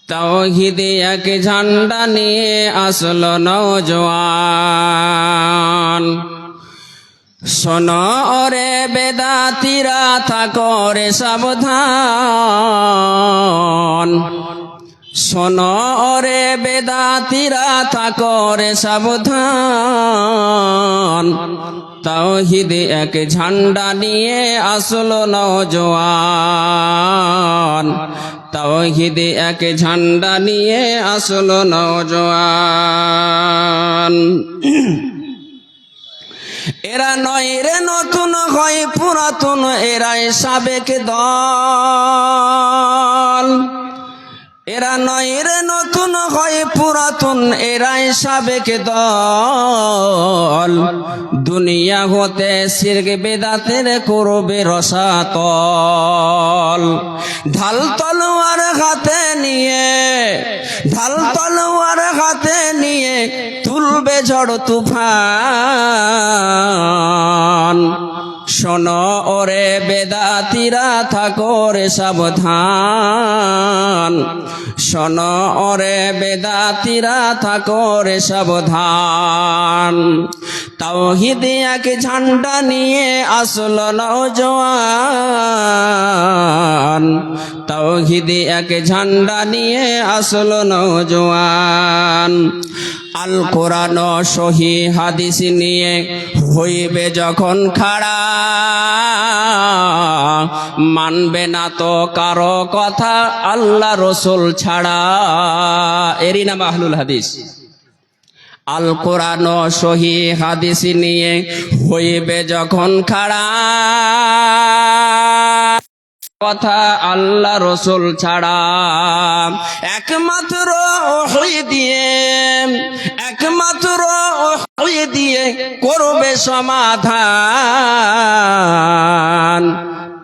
তাওহীদে এক ঝান্ডা নিয়ে আসলো নওজোয়ান। শোনো ওরে বেদাতিরা, থাকো রে সাবধান। শোনো ওরে বেদাতিরা, থাকো রে সাবধান। তাওহীদে এক ঝান্ডা নিয়ে আসলো নওজোয়ান। তাওহীদে এক ঝান্ডা নিয়ে আসলো নওজোয়ান। এরা নয় রে নতুন, হয় পুরাতন, এরাই সাবেক দল। এরা নয় রে নতুন, হয় পুরাতন, এরাই সাবেক দল। দুনিয়া হতে শিরক বেদাতের করবে রসাতল। ঢাল তলোয়ার হাতে নিয়ে, ঢাল তলোয়ার হাতে নিয়ে তুলবে ঝড় তুফান। শোনো ওরে বেদাতিরা, থাকো রে সাবধান। শোনো ওরে বেদাতিরা, থাকো রে সাবধান। তাওহীদে এক ঝান্ডা নিয়ে আসলো নওজোয়ান। তাওহীদে এক ঝান্ডা নিয়ে আসলো নওজোয়ান। আল কোরআন ও সহি হাদিস নিয়ে হইবে যখন খাড়া, মানবে না তো কারো কথা আল্লাহ রসুল ছাড়া। এরই নাম আহলুল হাদিস। আল কোরআন ও সহি হাদিস নিয়ে হইবে যখন খাড়া, কথা আল্লাহ রসুল ছাড়া। একমাত্র ওহী দিয়ে, একমাত্র ওহী দিয়ে করবে সমাধান।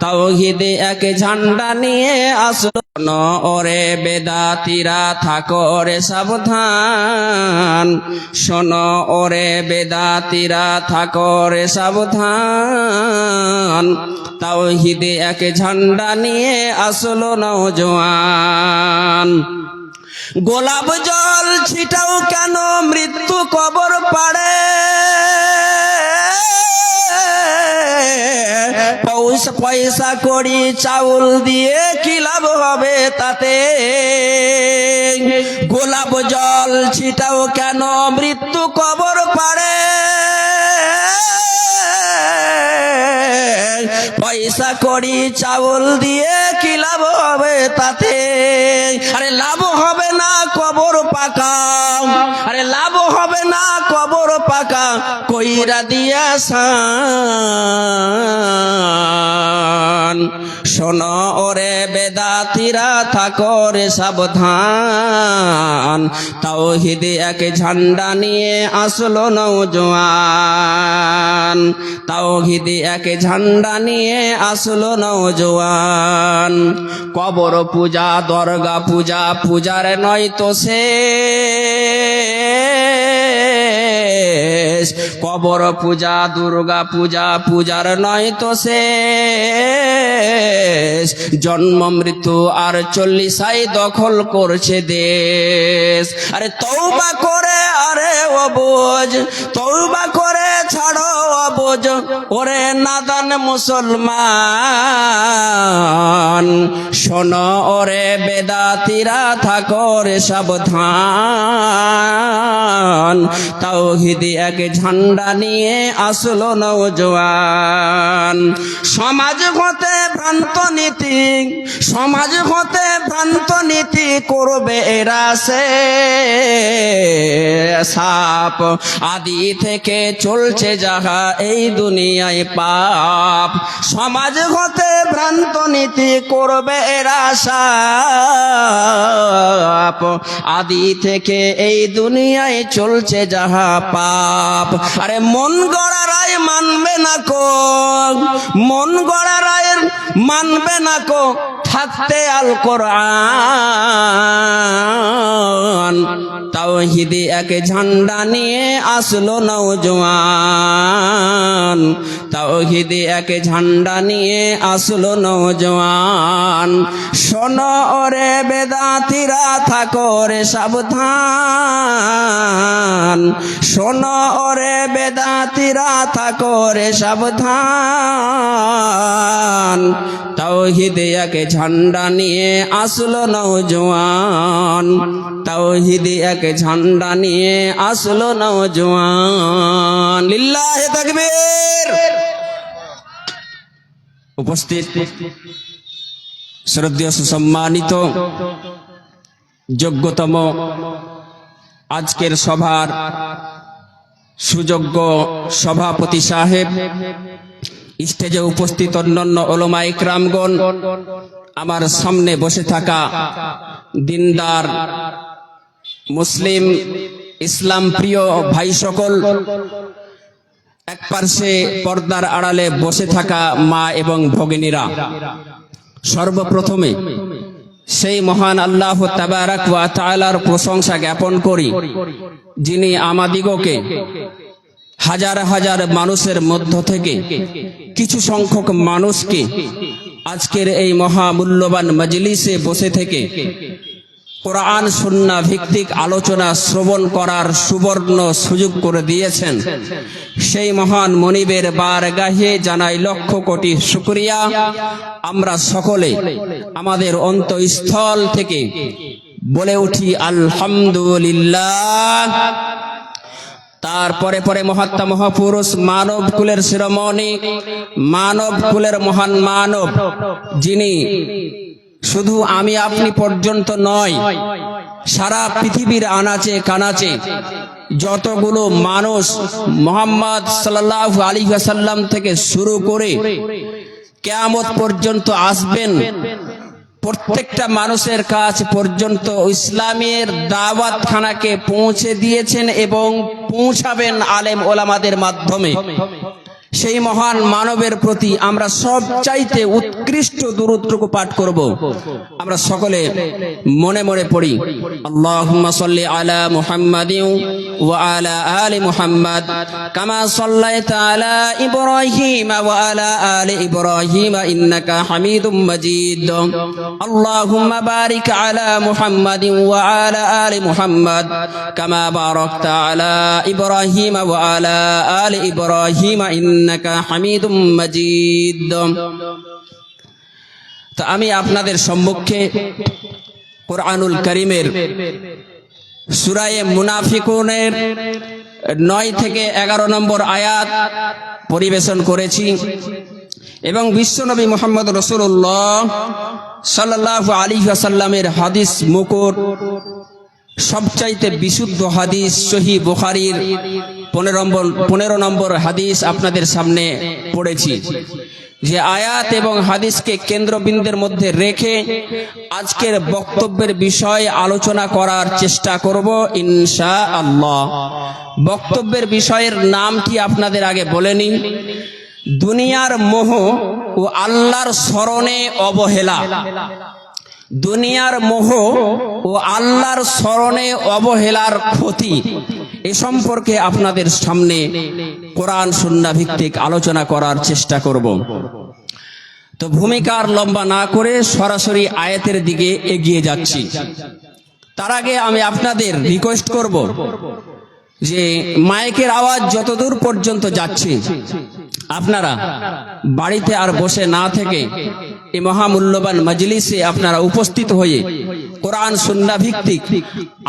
তাওহীদে এক ঝান্ডা নিয়ে আসলো ওরে বেদাতিরা, থাকো রে সাবধান। শোনো ওরে বেদাতিরা, থাকো রে সাবধান। তাওহীদে এক ঝান্ডা নিয়ে আসলো নওজোয়ান। গোলাপ জল ছিটাও কেন মৃত্যু কবর পাড়ে, পয়সা করি চাউল দিয়ে কি লাভ হবে তাতে। গোলাপ জল ছিটাও কেন মৃত্যু কবর পাড়ে, পয়সা করি চাউল দিয়ে কি লাভ হবে তাতে। আরে লাভ হবে না কবর পাকা, আরে লাভ হবে না কবর পাকা, কইরা দিয়া সান। শোনো ওরে বেদাতিরা, থাকো রে সাবধান। তাওহীদে এক ঝান্ডা নিয়ে আসলো নওজোয়ান। তাওহীদে এক ঝান্ডা নিয়ে আসলো নওজোয়ান। কবর পূজা, দরগা পূজা, পূজার নয় তো শেষ। কবর পূজা, দুর্গা পূজা, পূজার নয় তো শেষ। জন্ম মৃত্যু আর 40 দখল করছে দেশ। আরে তওবা করে, আরে অবুঝ, তওবা করে ছাড়ো অবুঝ, ওরে নাদান মুসলমান। শোনো ওরে বেদাতিরা, থাকো রে সাবধান। তাওহীদে এক ঝান্ডা নিয়ে আসলো নওজোয়ান। সমাজ হতে ভ্রান্ত নীতি, সমাজ হতে ভ্রান্ত নীতি করবে এরা সাপ। আদি থেকে চলছে যাহা এই দুনিয়ায় পাপ। সমাজ হতে ভ্রান্ত নীতি করবে এরা সাপ। আদি থেকে এই দুনিয়ায় চলছে যাহা পাপ। আরে মন গড়া রায় মানবে না কো, মন গড়া রায়ের মানবে না কো, থাকতে আল কোরআন। তাওহীদে এক ঝান্ডা নিয়ে আসলো নওজোয়ান, তাওহীদে এক ঝান্ডা নিয়ে আসলো নওজোয়ান। শোনো ওরে বেদাতিরা থাকো রে সাবধান, শোনো ওরে বেদাতিরা থাকো রে সাবধান। তাওহীদে এক ঝান্ডা নিয়ে আসলো নওজোয়ান, তাওহীদে এক ঝান্ডা নিয়ে আসলো নওজোয়ান। লিল্লাহি তাকবীর। উপস্থিত শ্রদ্ধেয় সুসম্মানিত যোগ্যতম আজকের সভার সুযোগ্য সভাপতি সাহেব, স্টেজে উপস্থিত অন্যান্য উলামা ইকরামগণ, আমার সামনে বসে থাকা দিনদার মুসলিম ইসলাম প্রিয় ভাই সকল, এক পার্শ্বে পর্দার আড়ালে বসে থাকা মা এবং ভগিনীরা, সর্বপ্রথমে সেই মহান আল্লাহ তাবারাক ওয়া তাআলার প্রশংসা জ্ঞাপন করি, যিনি আমাদিগকে হাজার হাজার মানুষের মধ্য থেকে কিছু সংখ্যক মানুষকে আজকের এই মহামূল্যবান মজলিসে বসে থেকে কোরআন সুন্নাহ ভিত্তিক আলোচনা শ্রবণ করার সুবর্ণ সুযোগ করে দিয়েছেন। সেই মহান মনিবের বারগাহে জানাই লক্ষ কোটি শুকরিয়া। আমরা সকলে আমাদের অন্তঃস্থল থেকে বলে উঠি আলহামদুলিল্লাহ। তারপরে পরে মহাত্মা মহাপুরুষ মানব কুলের শিরোমণি, মানব কুলের মহান মানব, যিনি শুধু আমি আপনি পর্যন্ত নয়, সারা পৃথিবীর আনাচে কানাচে যতগুলো মানুষ মুহাম্মদ সাল্লাল্লাহু আলাইহি ওয়াসাল্লাম থেকে শুরু করে কিয়ামত পর্যন্ত আসবেন, প্রত্যেকটা মানুষের কাছ পর্যন্ত ইসলামের দাওয়াত খানাকে পৌঁছে দিয়েছেন এবং পৌঁছাবেন আলেম ওলামাদের মাধ্যমে। সেই মহান মানবের প্রতি আমরা সবচাইতে উৎকৃষ্ট দুরূদটুকু পাঠ করব। আমরা সকলে মনে মনে পড়ি, আল্লাহুম্মা সাল্লি আলা মুহাম্মাদিন ওয়া আলা আলি মুহাম্মাদ কামা সাল্লাইতা আলা ইব্রাহিম ওয়া আলা আলি ইব্রাহিম ইন্নাকা হামিদুম মাজিদ। আল্লাহুম্মা বারিক আলা মুহাম্মাদিন ওয়া আলা আলি মুহাম্মাদ কামা বারাকতা আলা ইব্রাহিম ওয়া আলা আলি ইব্রাহিম ইন্নাকা হামিদুম মাজিদ। তো আমি আপনাদের সম্মুখে কোরআনুল কারীমের সূরা মুনাফিকুনের 9 থেকে 11 নম্বর আয়াত পরিবেশন করেছি এবং বিশ্বনবী মুহাম্মদ রাসূলুল্লাহ সাল্লাল্লাহু আলাইহি ওয়াসাল্লামের হাদিস মুকুট, সবচাইতে বিশুদ্ধ হাদিস সহিহ বুখারীর 15 নম্বর হাদিস আপনাদের সামনে পড়েছি। যে আয়াত এবং হাদিসকে কেন্দ্রবিন্দুর মধ্যে রেখে আজকের বক্তব্যের বিষয় আলোচনা করার চেষ্টা করব ইনশাআল্লাহ। বক্তব্যের বিষয়ের নামটি আপনাদের আগে বলে নিই, দুনিয়ার মোহ ও আল্লাহর স্মরণে অবহেলা। দুনিয়ার মোহ ও আল্লাহর স্মরণে অবহেলার ক্ষতি, এ সম্পর্কে আপনাদের সামনে কোরআন সুন্নাহ ভিত্তিক আলোচনা করার চেষ্টা করব। তো ভূমিকার লম্বা না করে সরাসরি আয়াতের দিকে এগিয়ে যাচ্ছি। তার আগে আমি আপনাদের রিকোয়েস্ট করব যে মাইকের আওয়াজ যতদূর পর্যন্ত যাচ্ছে আপনারা বাড়িতে আর বসে না থেকে এই মহামূল্যবান মজলিসে আপনারা উপস্থিত হয়ে কোরআন সুন্নাহ ভিত্তিক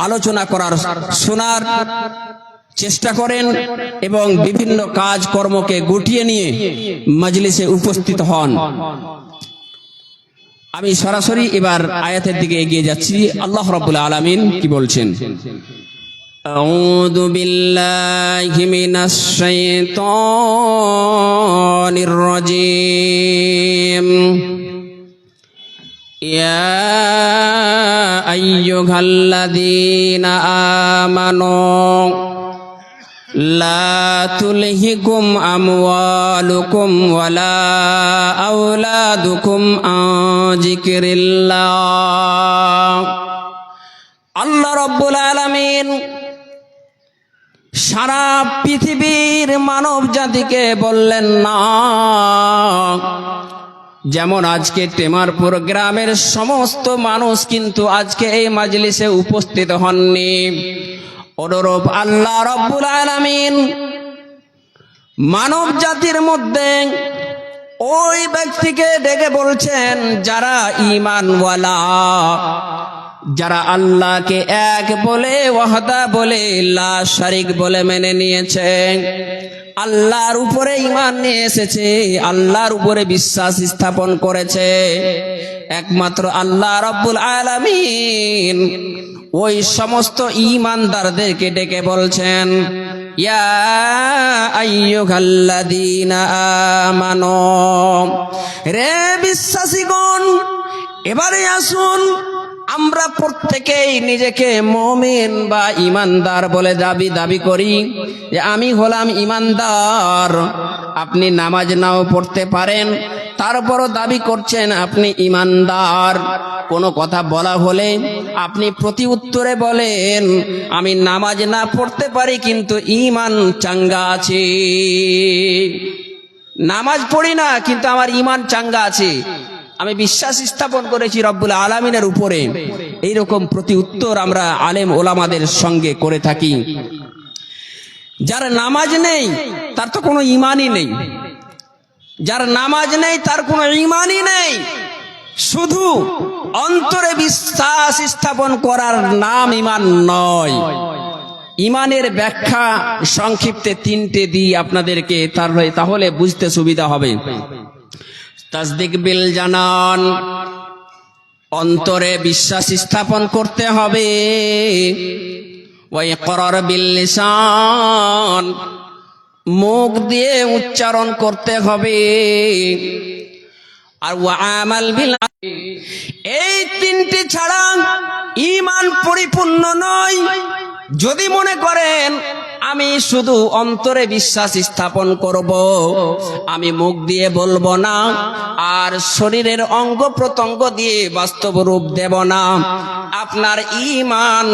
আলোচনা করার শোনার চেষ্টা করেন এবং বিভিন্ন কাজ কর্মকে গুটিয়ে নিয়ে মজলিসে উপস্থিত হন। আমি সরাসরি এবার আয়াতের দিকে এগিয়ে যাচ্ছি। আল্লাহ রাব্বুল আলামিন কি বলছেন? أعوذ بالله من الشيطان الرجيم يا أيها الذين آمنوا لا تلهكم أموالكم ولا أولادكم عن ذكر الله। আল্লাহ রাব্বুল আলামিন আলামিন সারা পৃথিবীর মানব জাতিকে বললেন না, যেমন আজকে টেমারপুর গ্রামের সমস্ত মানুষ কিন্তু আজকে এই মাজলিসে উপস্থিত হননি, অনুরূপ আল্লাহ রাব্বুল আলামিন মানব জাতির মধ্যে ওই ব্যক্তিকে ডেকে বলছেন যারা ঈমানওয়ালা, যারা আল্লাহকে এক বলে, ওয়াহদা বলে, লা শারিক বলে মেনে নিয়েছে, আল্লাহর উপরে ঈমান নিয়ে এসেছে, আল্লাহর উপরে বিশ্বাস স্থাপন করেছে, একমাত্র আল্লাহ রাব্বুল আলামিন ওই সমস্ত ঈমানদারদেরকে ডেকে বলছেন, ইয়া আইয়ুহাল্লাযীনা আমানু, রে বিশ্বাসীগণ, এবারে আসুন আমরা প্রত্যেকেই নিজেকে মুমিন বা ঈমানদার বলে দাবি করি যে আমি হলাম ঈমানদার। আপনি নামাজ নাও পড়তে পারেন, তারপরও দাবি করছেন আপনি ঈমানদার। কোনো কথা বলা হলে আপনি প্রতি উত্তরে বলেন আমি নামাজ না পড়তে পারি কিন্তু ঈমান চাঙ্গা আছে, নামাজ পড়ি না কিন্তু আমার ঈমান চাঙ্গা আছে, আমি বিশ্বাস স্থাপন করেছি রব্বুল আলামিনের উপরে। এইরকম প্রতি উত্তর আমরা আলেম ওলামাদের সঙ্গে করে থাকি। যার নামাজ নেই তার তো কোনো ঈমানই নেই, যার নামাজ নেই তার কোনো ঈমানই নেই, শুধু অন্তরে বিশ্বাস স্থাপন করার নাম ঈমান নয়। ঈমানের ব্যাখ্যা সংক্ষিপ্তে তিনটে দিই আপনাদেরকে, তাহলে বুঝতে সুবিধা হবে। তাসদিক বিল জানান, অন্তরে বিশ্বাস স্থাপন করতে হবে। ওয়া ইকরার বিল লিসান, মুখ দিয়ে উচ্চারণ করতে হবে। আর ওয়া আমাল বিল, এই তিনটি ছাড়া ঈমান পরিপূর্ণ নয়। যদি মনে করেন আমি শুধু অন্তরে বিশ্বাস স্থাপন করব, আমি মুখ দিয়ে বলবো না, আর শরীরের অঙ্গ প্রত্যঙ্গ দিয়ে বাস্তব রূপ দেব না, আপনার ঈমান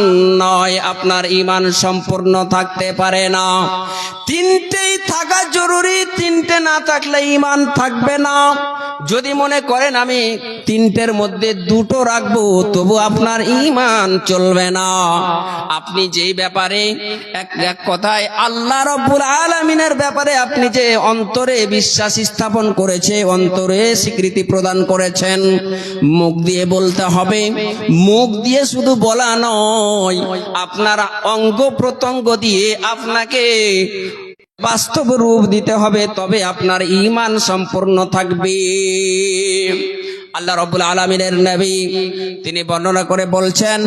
নয়, আপনার ঈমান সম্পূর্ণ থাকতে পারে না। তিনটেই থাকা জরুরি, তিনটে না থাকলে ঈমান থাকবে না। যদি মনে করেন আমি তিনটের মধ্যে দুটো রাখবো, তবু আপনার ঈমান চলবে না। আপনি যেই ব্যাপারে এক কথায় আল্লাহ রাব্বুল আলামিনের ব্যাপারে আপনি যে অন্তরে বিশ্বাস স্থাপন করেছে, অন্তরে স্বীকৃতি প্রদান করেছেন, মুখ দিয়ে বলতে হবে। মুখ দিয়ে শুধু বলা নয়, আপনার অঙ্গ প্রত্যঙ্গ দিয়ে আপনাকে বাস্তব রূপ দিতে হবে, তবে আপনার ঈমান সম্পূর্ণ থাকবে। আল্লাহ রাব্বুল আলামিনের নবী তিনি বর্ণনা করে বলছেন,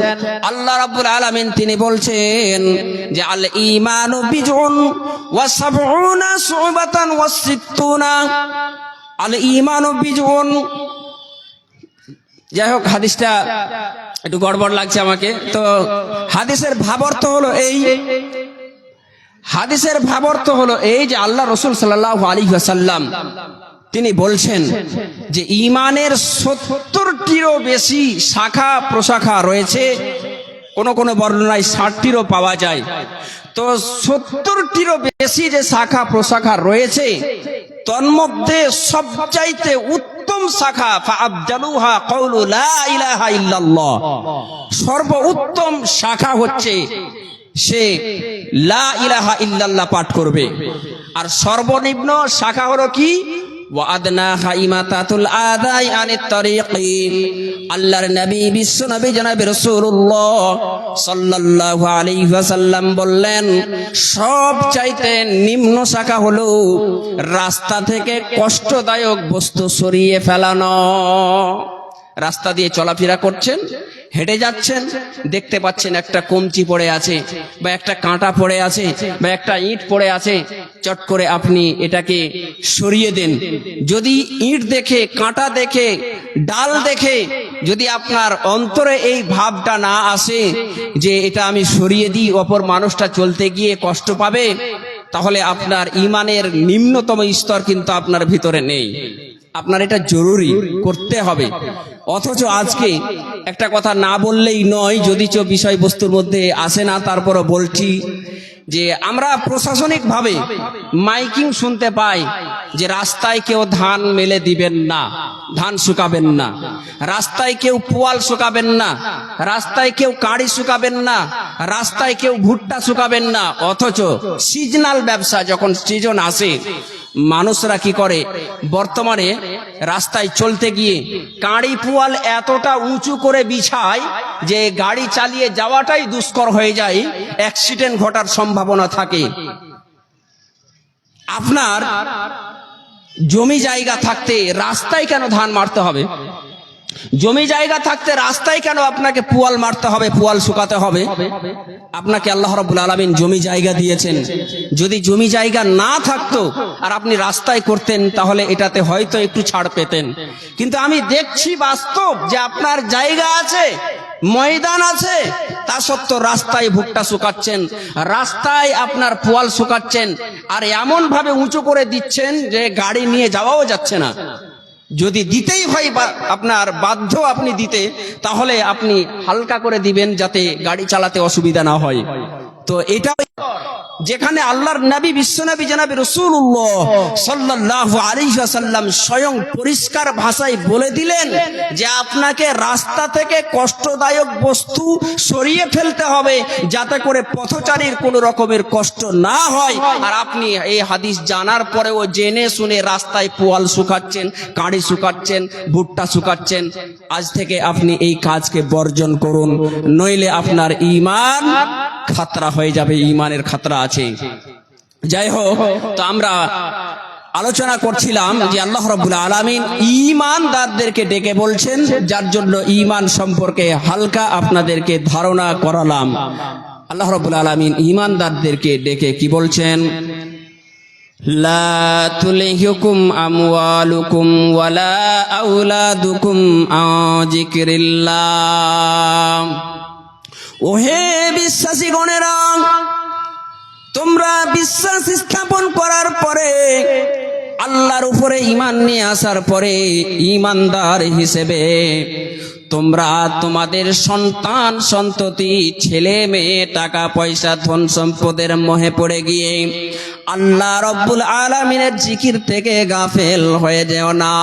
আল্লাহ রাব্বুল আলামিন তিনি বলছেন যে আল ঈমানু বিজউন ওয়া সাবউনা শুবাতান ওয়া সিত্তুনা, আল ঈমানু বিজউন। যাই হোক, হাদিসটা একটু গড়বড় লাগছে আমাকে। তো হাদিসের ভাবার্থ হলো এই, হাদিসের ভাবার্থ হলো এই যে আল্লাহ রাসূল সাল্লাল্লাহু আলাইহি ওয়াসাল্লাম তিনি বলছেন যে ঈমানের 70টিরও বেশি শাখা প্রশাখা রয়েছে, কোন কোন বর্ণনায় 60টিরও পাওয়া যায়। তো 70টিরও বেশি যে শাখা প্রশাখা রয়েছে, তন্মধ্যে সবচাইতে উত্তম শাখা ফাআবদালুহা কাউলু লা ইলাহা ইল্লাল্লাহ, সর্বোত্তম শাখা হচ্ছে সে লা ইলাহা ইল্লাল্লাহ পাঠ করবে। আর সর্বনিম্ন শাখা হলো কি? ওয়া আদনাহা ইমাতাতুল আদাই আনিত তরিকি। আল্লাহর নবী বিশ্ব নবী জনাবে রাসূলুল্লাহ সাল্লাল্লাহু আলাইহি ওয়াসাল্লাম বললেন, সব চাইতে নিম্ন শাখা হলো রাস্তা থেকে কষ্টদায়ক বস্তু সরিয়ে ফেলানো। রাস্তা দিয়ে চলাফেরা করছেন, হেঁটে যাচ্ছেন, দেখতে পাচ্ছেন একটা কঞ্চি পড়ে আছে বা একটা কাঁটা পড়ে আছে বা একটা ইট পড়ে আছে, চট করে আপনি এটাকে সরিয়ে দেন। যদি ইট দেখে, কাঁটা দেখে, ডাল দেখে যদি আপনার অন্তরে এই ভাবটা না আসে যে এটা আমি সরিয়ে দিই, অপর মানুষটা চলতে গিয়ে কষ্ট পাবে, তাহলে আপনার ঈমানের নিম্নতম স্তর কিন্তু আপনার ভিতরে নেই। আপনার এটা জরুরি করতে হবে। অথচ আজকে একটা কথা না বললেই নয়, যদিচ বিষয়বস্তুর মধ্যে আসে না, তারপরও বলছি যে আমরা প্রশাসনিকভাবে মাইকিং শুনতে পাই যে রাস্তায় কেউ ধান মেলে দিবেন না, ধান শুকাবেন না, রাস্তায় কেউ পোয়াল শুকাবেন না, রাস্তায় কেউ কাঁড়ি শুকাবেন না, রাস্তায় কেউ ভুট্টা শুকাবেন না। অথচ সিজনাল ব্যবসা যখন সিজন আসে, মানুষরা কি করে, বর্তমানে রাস্তায় চলতে গিয়ে কাঁড়ি পোয়াল এতটা উঁচু করে বিছায় যে গাড়ি চালিয়ে যাওয়াটাই দুষ্কর হয়ে যায়, অ্যাক্সিডেন্ট ঘটার সম্ভাবনা থাকে। আপনার জমি জায়গা থাকতে রাস্তায় কেন ধান মারতে হবে? জমি জায়গা থাকতে রাস্তায় কেন আপনাকে পুয়াল মারতে হবে, পুয়াল শুকাতে হবে? আপনাকে আল্লাহ রাব্বুল আলামিন জমি জায়গা দিয়েছেন। যদি জমি জায়গা না থাকতো আর আপনি রাস্তায় করতেন, তাহলে এটাতে হয়তো একটু ছাড় পেতেন। কিন্তু আমি দেখছি বাস্তব যে আপনার জায়গা আছে, ময়দান আছে, তা সত্ত্বেও রাস্তায় ভুট্টা শুকাচ্ছেন, রাস্তায় আপনার পোয়াল শুকাচ্ছেন, আর এমন ভাবে উঁচু করে দিচ্ছেন যে গাড়ি নিয়ে যাওয়াও যাচ্ছে না। যদি দিতেই হয় আপনার বাধ্য আপনি দিতে, তাহলে আপনি হালকা করে দিবেন যাতে গাড়ি চালাতে অসুবিধা না হয়। তো এটা যেখানে আল্লাহর নবী বিশ্বনবী জনাব রাসূলুল্লাহ সাল্লাল্লাহু আলাইহি ওয়াসাল্লাম স্বয়ং পরিষ্কার ভাষায় বলে দিলেন যে আপনাকে রাস্তা থেকে কষ্টদায়ক বস্তু সরিয়ে ফেলতে হবে যাতে করে পথচারীর কোনো রকমের কষ্ট না হয়। আর আপনি এই হাদিস জানার পরেও জেনে শুনে রাস্তায় পোয়াল শুকাচ্ছেন, কাঁড়ি শুকাচ্ছেন, ভুট্টা শুকাচ্ছেন। আজ থেকে আপনি এই কাজকে বর্জন করুন, নইলে আপনার ঈমান খাতরা হয়ে যাবে, ঈমানের খাতরা আছে। যাই হোক, তো আমরা আলোচনা করছিলাম যে আল্লাহ রাব্বুল আলামিন ঈমানদারদেরকে ডেকে বলছেন, যার জন্য ঈমান সম্পর্কে হালকা আপনাদেরকে ধারণা করালাম। আল্লাহ রাব্বুল আলামিন ঈমানদারদেরকে ডেকে কি বলছেন? লা তুলহিকুম আমওয়ালুকুম ওয়ালা আওলাদুকুম আন যিকরিল্লাহ। ওহে বিশ্বাসীগণেরা, তোমরা বিশ্বাস স্থাপন করার পরে, আল্লাহর উপরে ঈমান নিয়ে আসার পরে, ঈমানদার হিসেবে তোমরা তোমাদের সন্তান সন্ততি, ছেলে মেয়ে, টাকা পয়সা, ধন সম্পদের মোহে পড়ে গিয়ে আল্লাহ রাব্বুল আলামিনের জিকির থেকে গাফেল হয়ে যেও না।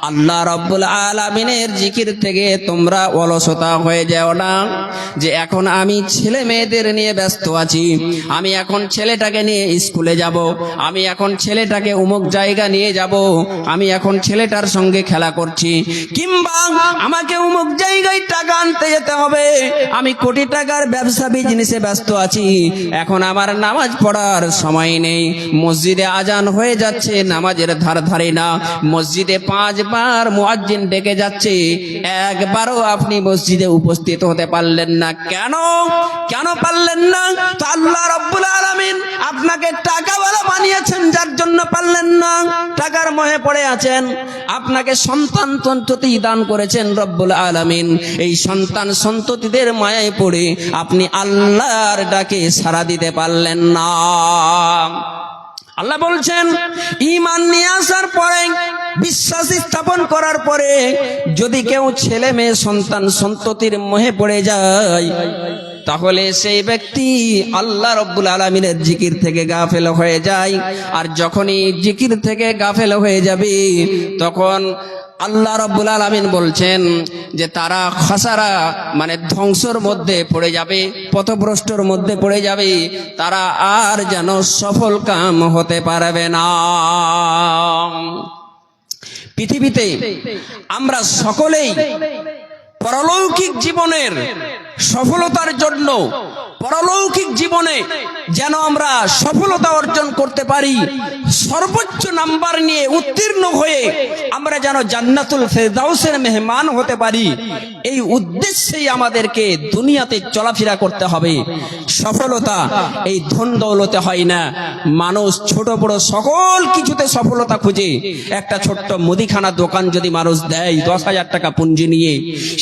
আল্লাহ রাব্বুল আলামিনের জিকির থেকে তোমরা অলসতা হয়ে যেও না যে এখন আমি ছেলে মেয়েদের নিয়ে ব্যস্ত আছি, আমি এখন ছেলেটাকে নিয়ে স্কুলে যাব, আমি এখন ছেলেটাকে অমুক জায়গা নিয়ে যাব, আমি এখন ছেলেটার সঙ্গে খেলা করছি, কিংবা আমাকে অমুক জায়গায় টাকা আনতে যেতে হবে, আমি কোটি টাকার ব্যবসা বিজনেসে ব্যস্ত আছি, এখন আমার নামাজ পড়ার সময় নেই। মসজিদে আজান হয়ে যাচ্ছে, নামাজের ধার ধারে না। মসজিদে 5 বার মুয়াজ্জিন ডেকে যাচ্ছে, একবারও আপনি মসজিদে উপস্থিত হতে পারলেন না। কেন পারলেন না? তো আল্লাহ রাব্বুল আলামিন আপনাকে টাকাওয়ালা বানিয়েছেন, যার জন্য পারলেন না। টাকার মোহে পড়ে আছেন। আপনাকে সন্তান সন্ততি দান করেছেন রব্বুল আলামিন, এই সন্তান সন্ততিদের মায়ায় পড়ে আপনি আল্লাহর ডাকে সাড়া দিতে পারলেন না। আল্লাহ বলছেন, ঈমান নিয়ে আসার পরে, বিশ্বাস স্থাপন করার পরে যদি কেউ ছেলে মেয়ে সন্তান সন্ততির মোহে পড়ে যায়, তাহলে সেই ব্যক্তি আল্লাহ রাব্বুল আলামিনের জিকির থেকে গাফেল হয়ে যায়। আর যখনই জিকির থেকে গাফেল হয়ে যাবে, তখন আল্লাহ রাব্বুল আলামিন বলছেন যে তারা খাসারা, মানে ধ্বংসর মধ্যে পড়ে যাবে, পথভ্রষ্টর মধ্যে পড়ে যাবে, তারা আর যেন সফল কাম হতে পারবে না। পৃথিবীতে আমরা সকলেই পরলৌকিক জীবনের সফলতার জন্য, পরলৌকিক জীবনে যেন আমরা সফলতা অর্জন করতে পারি, সর্বোচ্চ নাম্বার নিয়ে উত্তীর্ণ হয়ে আমরা যেন জান্নাতুল ফেরদাউসের মেহমান হতে পারি, এই উদ্দেশ্যেই আমাদেরকে দুনিয়াতে চলাফেরা করতে হবে। সফলতা এই ধন দৌলতে হয় না। মানুষ ছোট বড় সকল কিছুতে সফলতা খুঁজে। একটা ছোট্ট মুদিখানা দোকান যদি মানুষ দেয় 10,000 টাকা পুঁজি নিয়ে,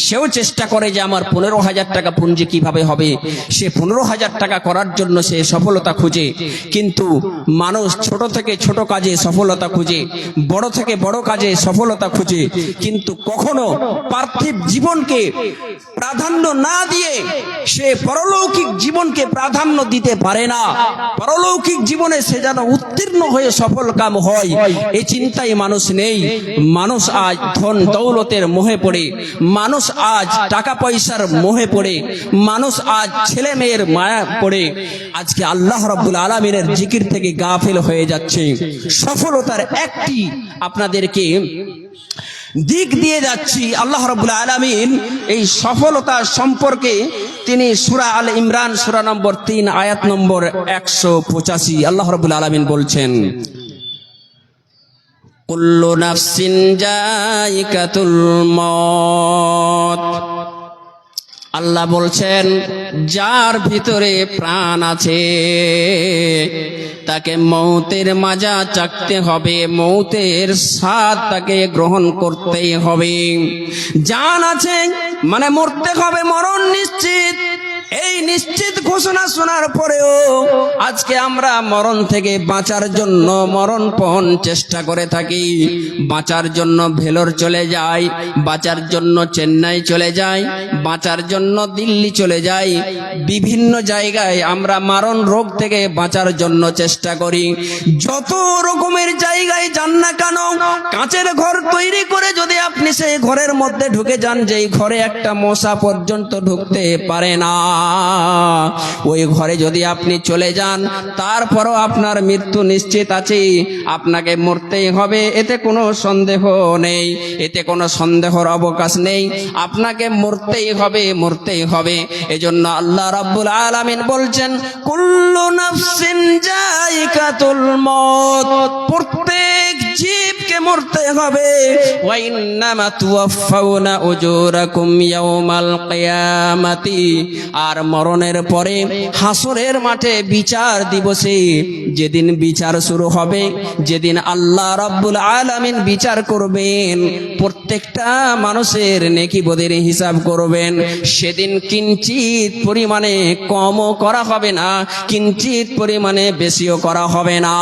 সেও চেষ্টা করে যে আমার 15,000 টাকা পুঁজি কিভাবে হবে। সে 15 15,000 টাকা করার জন্য সে সফলতা খুঁজে, কিন্তু মানুষ ছোট থেকে ছোট কাজে সফলতা খুঁজে, বড় থেকে বড় কাজে সফলতা খুঁজে, কিন্তু কখনো পার্থিব জীবনকে প্রাধান্য না দিয়ে সে পরলৌকিক জীবনকে প্রাধান্য দিতে পারে না। পরলৌকিক জীবনে সে যেন উত্তীর্ণ হয়ে সফল কাম হয়, এই চিন্তাই মানুষ নেই। মানুষ আজ ধন দৌলতের মোহে পড়ে, মানুষ আজ টাকা পয়সার মোহে পড়ে, মানুষ আজ ছেলে মেয়ের মায়া পড়ে আজকে আল্লাহ রাব্বুল আলামিনের জিকির থেকে গাফিল হয়ে যাচ্ছে। সফলতার একটি আপনাদেরকে দিক দিয়ে যাচ্ছি। আল্লাহ রাব্বুল আলামিন এই সফলতা সম্পর্কে তিনি সূরা আল ইমরান সূরা নম্বর 3 আয়াত নম্বর 185 আল্লাহ রাব্বুল আলামিন বলছেন, কুল্লু নাফসিন যায়িকাতুল মউত। আল্লাহ বলছেন যার ভিতরে প্রাণ আছে তাকে মৌতের মাজা চাকতে হবে, মৌতের স্বাদ তাকে গ্রহণ করতেই হবে। জান আছে মানে মরতে হবে, মরণ নিশ্চিত। এই নিশ্চিত ঘোষণা শোনার পরেও আজকে আমরা মরণ থেকে বাঁচার জন্য মরণপণ চেষ্টা করে থাকি। বাঁচার জন্য ভেলোর চলে যাই, বাঁচার জন্য চেন্নাই চলে যাই, বাঁচার জন্য দিল্লি চলে যাই, বিভিন্ন জায়গায় আমরা মারণ রোগ থেকে বাঁচার জন্য চেষ্টা করি। যত রকমের জায়গায় যান না কেন, কাঁচের ঘর তৈরি করে যদি আপনি সেই ঘরের মধ্যে ঢুকে যান, যেই ঘরে একটা মশা পর্যন্ত ঢুকতে পারে না, ওই ঘরে যদি আপনি চলে যান তারপরও আপনার মৃত্যু নিশ্চিত আছে, আপনাকে মরতেই হবে, এতে কোনো সন্দেহ নেই, এতে কোনো সন্দেহর অবকাশ নেই। আপনাকে মরতেই হবে, মরতেই হবে। এজন্য আল্লাহ রাব্বুল আলামিন বলছেন কুল্লু নাফসিন যায়িকাতুল মউত, প্রত্যেক জীবকে মরতে হবে। ওয়া ইন্নামা তুওয়াফাউনা উজুরাকুম ইয়াউমাল কিয়ামাতি, আর মরণের পরে হাসরের মাঠে বিচার দিবসে, যেদিন বিচার শুরু হবে, যেদিন আল্লাহ রাব্বুল আলামিন বিচার করবেন, প্রত্যেকটা মানুষের নেকি বদের হিসাব করবেন, সেদিন কিঞ্চিত পরিমাণে কমও করা হবে না, কিঞ্চিত পরিমাণে বেশিও করা হবে না।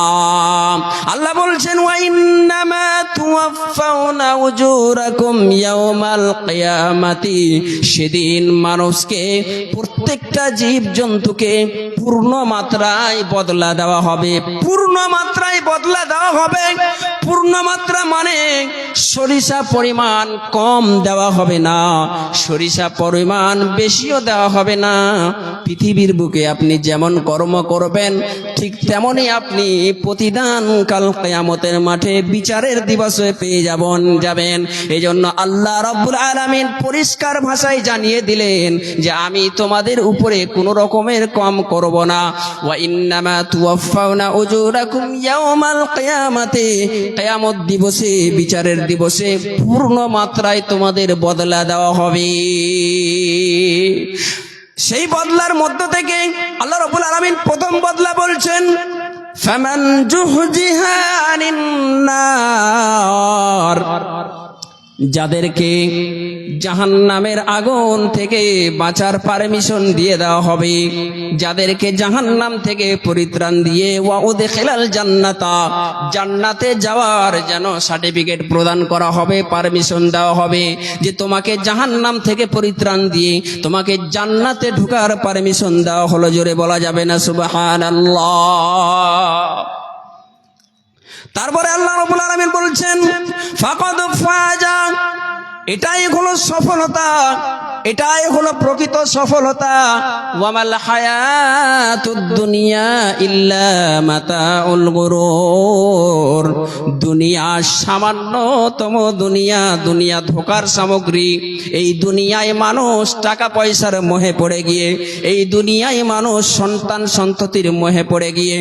আল্লাহ বলছেন ওয়া ইন্নামা তুওয়াফাউনা উজুরাকুম ইয়াউমাল কিয়ামাতি, সেদিন মানুষকে প্রত্যেকটা জীব জন্তুকে পূর্ণ মাত্রায় বদলা দেওয়া হবে, পূর্ণ মাত্রায় বদলা দেওয়া হবে। পূর্ণ মাত্রা মানে সরিষা পরিমাণ কম দেওয়া হবে না, সরিষা পরিমাণ বেশিও দেওয়া হবে না। পৃথিবীর বুকে আপনি যেমন কর্ম করবেন ঠিক তেমনই আপনি প্রতিদান কাল কিয়ামতের মাঠে বিচারের দিবসে পেয়ে যাবেন। এজন্য আল্লাহ রাব্বুল আলামিন পরিষ্কার ভাষায় জানিয়ে দিলেন যে আমি তোমাদের উপরে কোন রকমের কম করব না। ওয়া ইন্নামা তুওয়াফাউনা উজুরাকুম ইয়াউমাল কিয়ামাতি, কিয়ামত দিবসে, বিচারের দিবসে পূর্ণ মাত্রায় তোমাদের বদলা দেওয়া হবে। সেই বদলার মধ্য থেকে আল্লাহ রাব্বুল আলামিন প্রথম বদলা বলছেন ফামান জুহজিহা আনিন নার, যাদেরকে জাহান্নামের আগুন থেকে বাঁচার পারমিশন দিয়ে দেওয়া হবে, যাদেরকে জাহান্নাম থেকে পরিত্রাণ দিয়ে ওয়া উদখিলাল জান্নাতা, জান্নাতে যাওয়ার যেন সার্টিফিকেট প্রদান করা হবে, পারমিশন দেওয়া হবে যে তোমাকে জাহান্নাম থেকে পরিত্রাণ দিয়ে তোমাকে জান্নাতে ঢোকার পারমিশন দেওয়া হলো। জোরে বলা যাবে না সুবহানাল্লাহ। তারপরে আল্লাহ রাব্বুল আলামিন বলছেন ফাকাদ ফাজা, এটাই হলো সফলতা, এটাই হলো প্রকৃত সফলতা। ওয়ামাল হায়াতুদ দুনিয়া ইল্লা মাতাউল গুরুর, দুনিয়া সামান্যতম দুনিয়া ধোকার সামগ্রী। এই দুনিয়ায় মানুষ টাকা পয়সার মোহে পড়ে গিয়ে, এই দুনিয়ায় মানুষ সন্তান সন্ততির মোহে পড়ে গিয়ে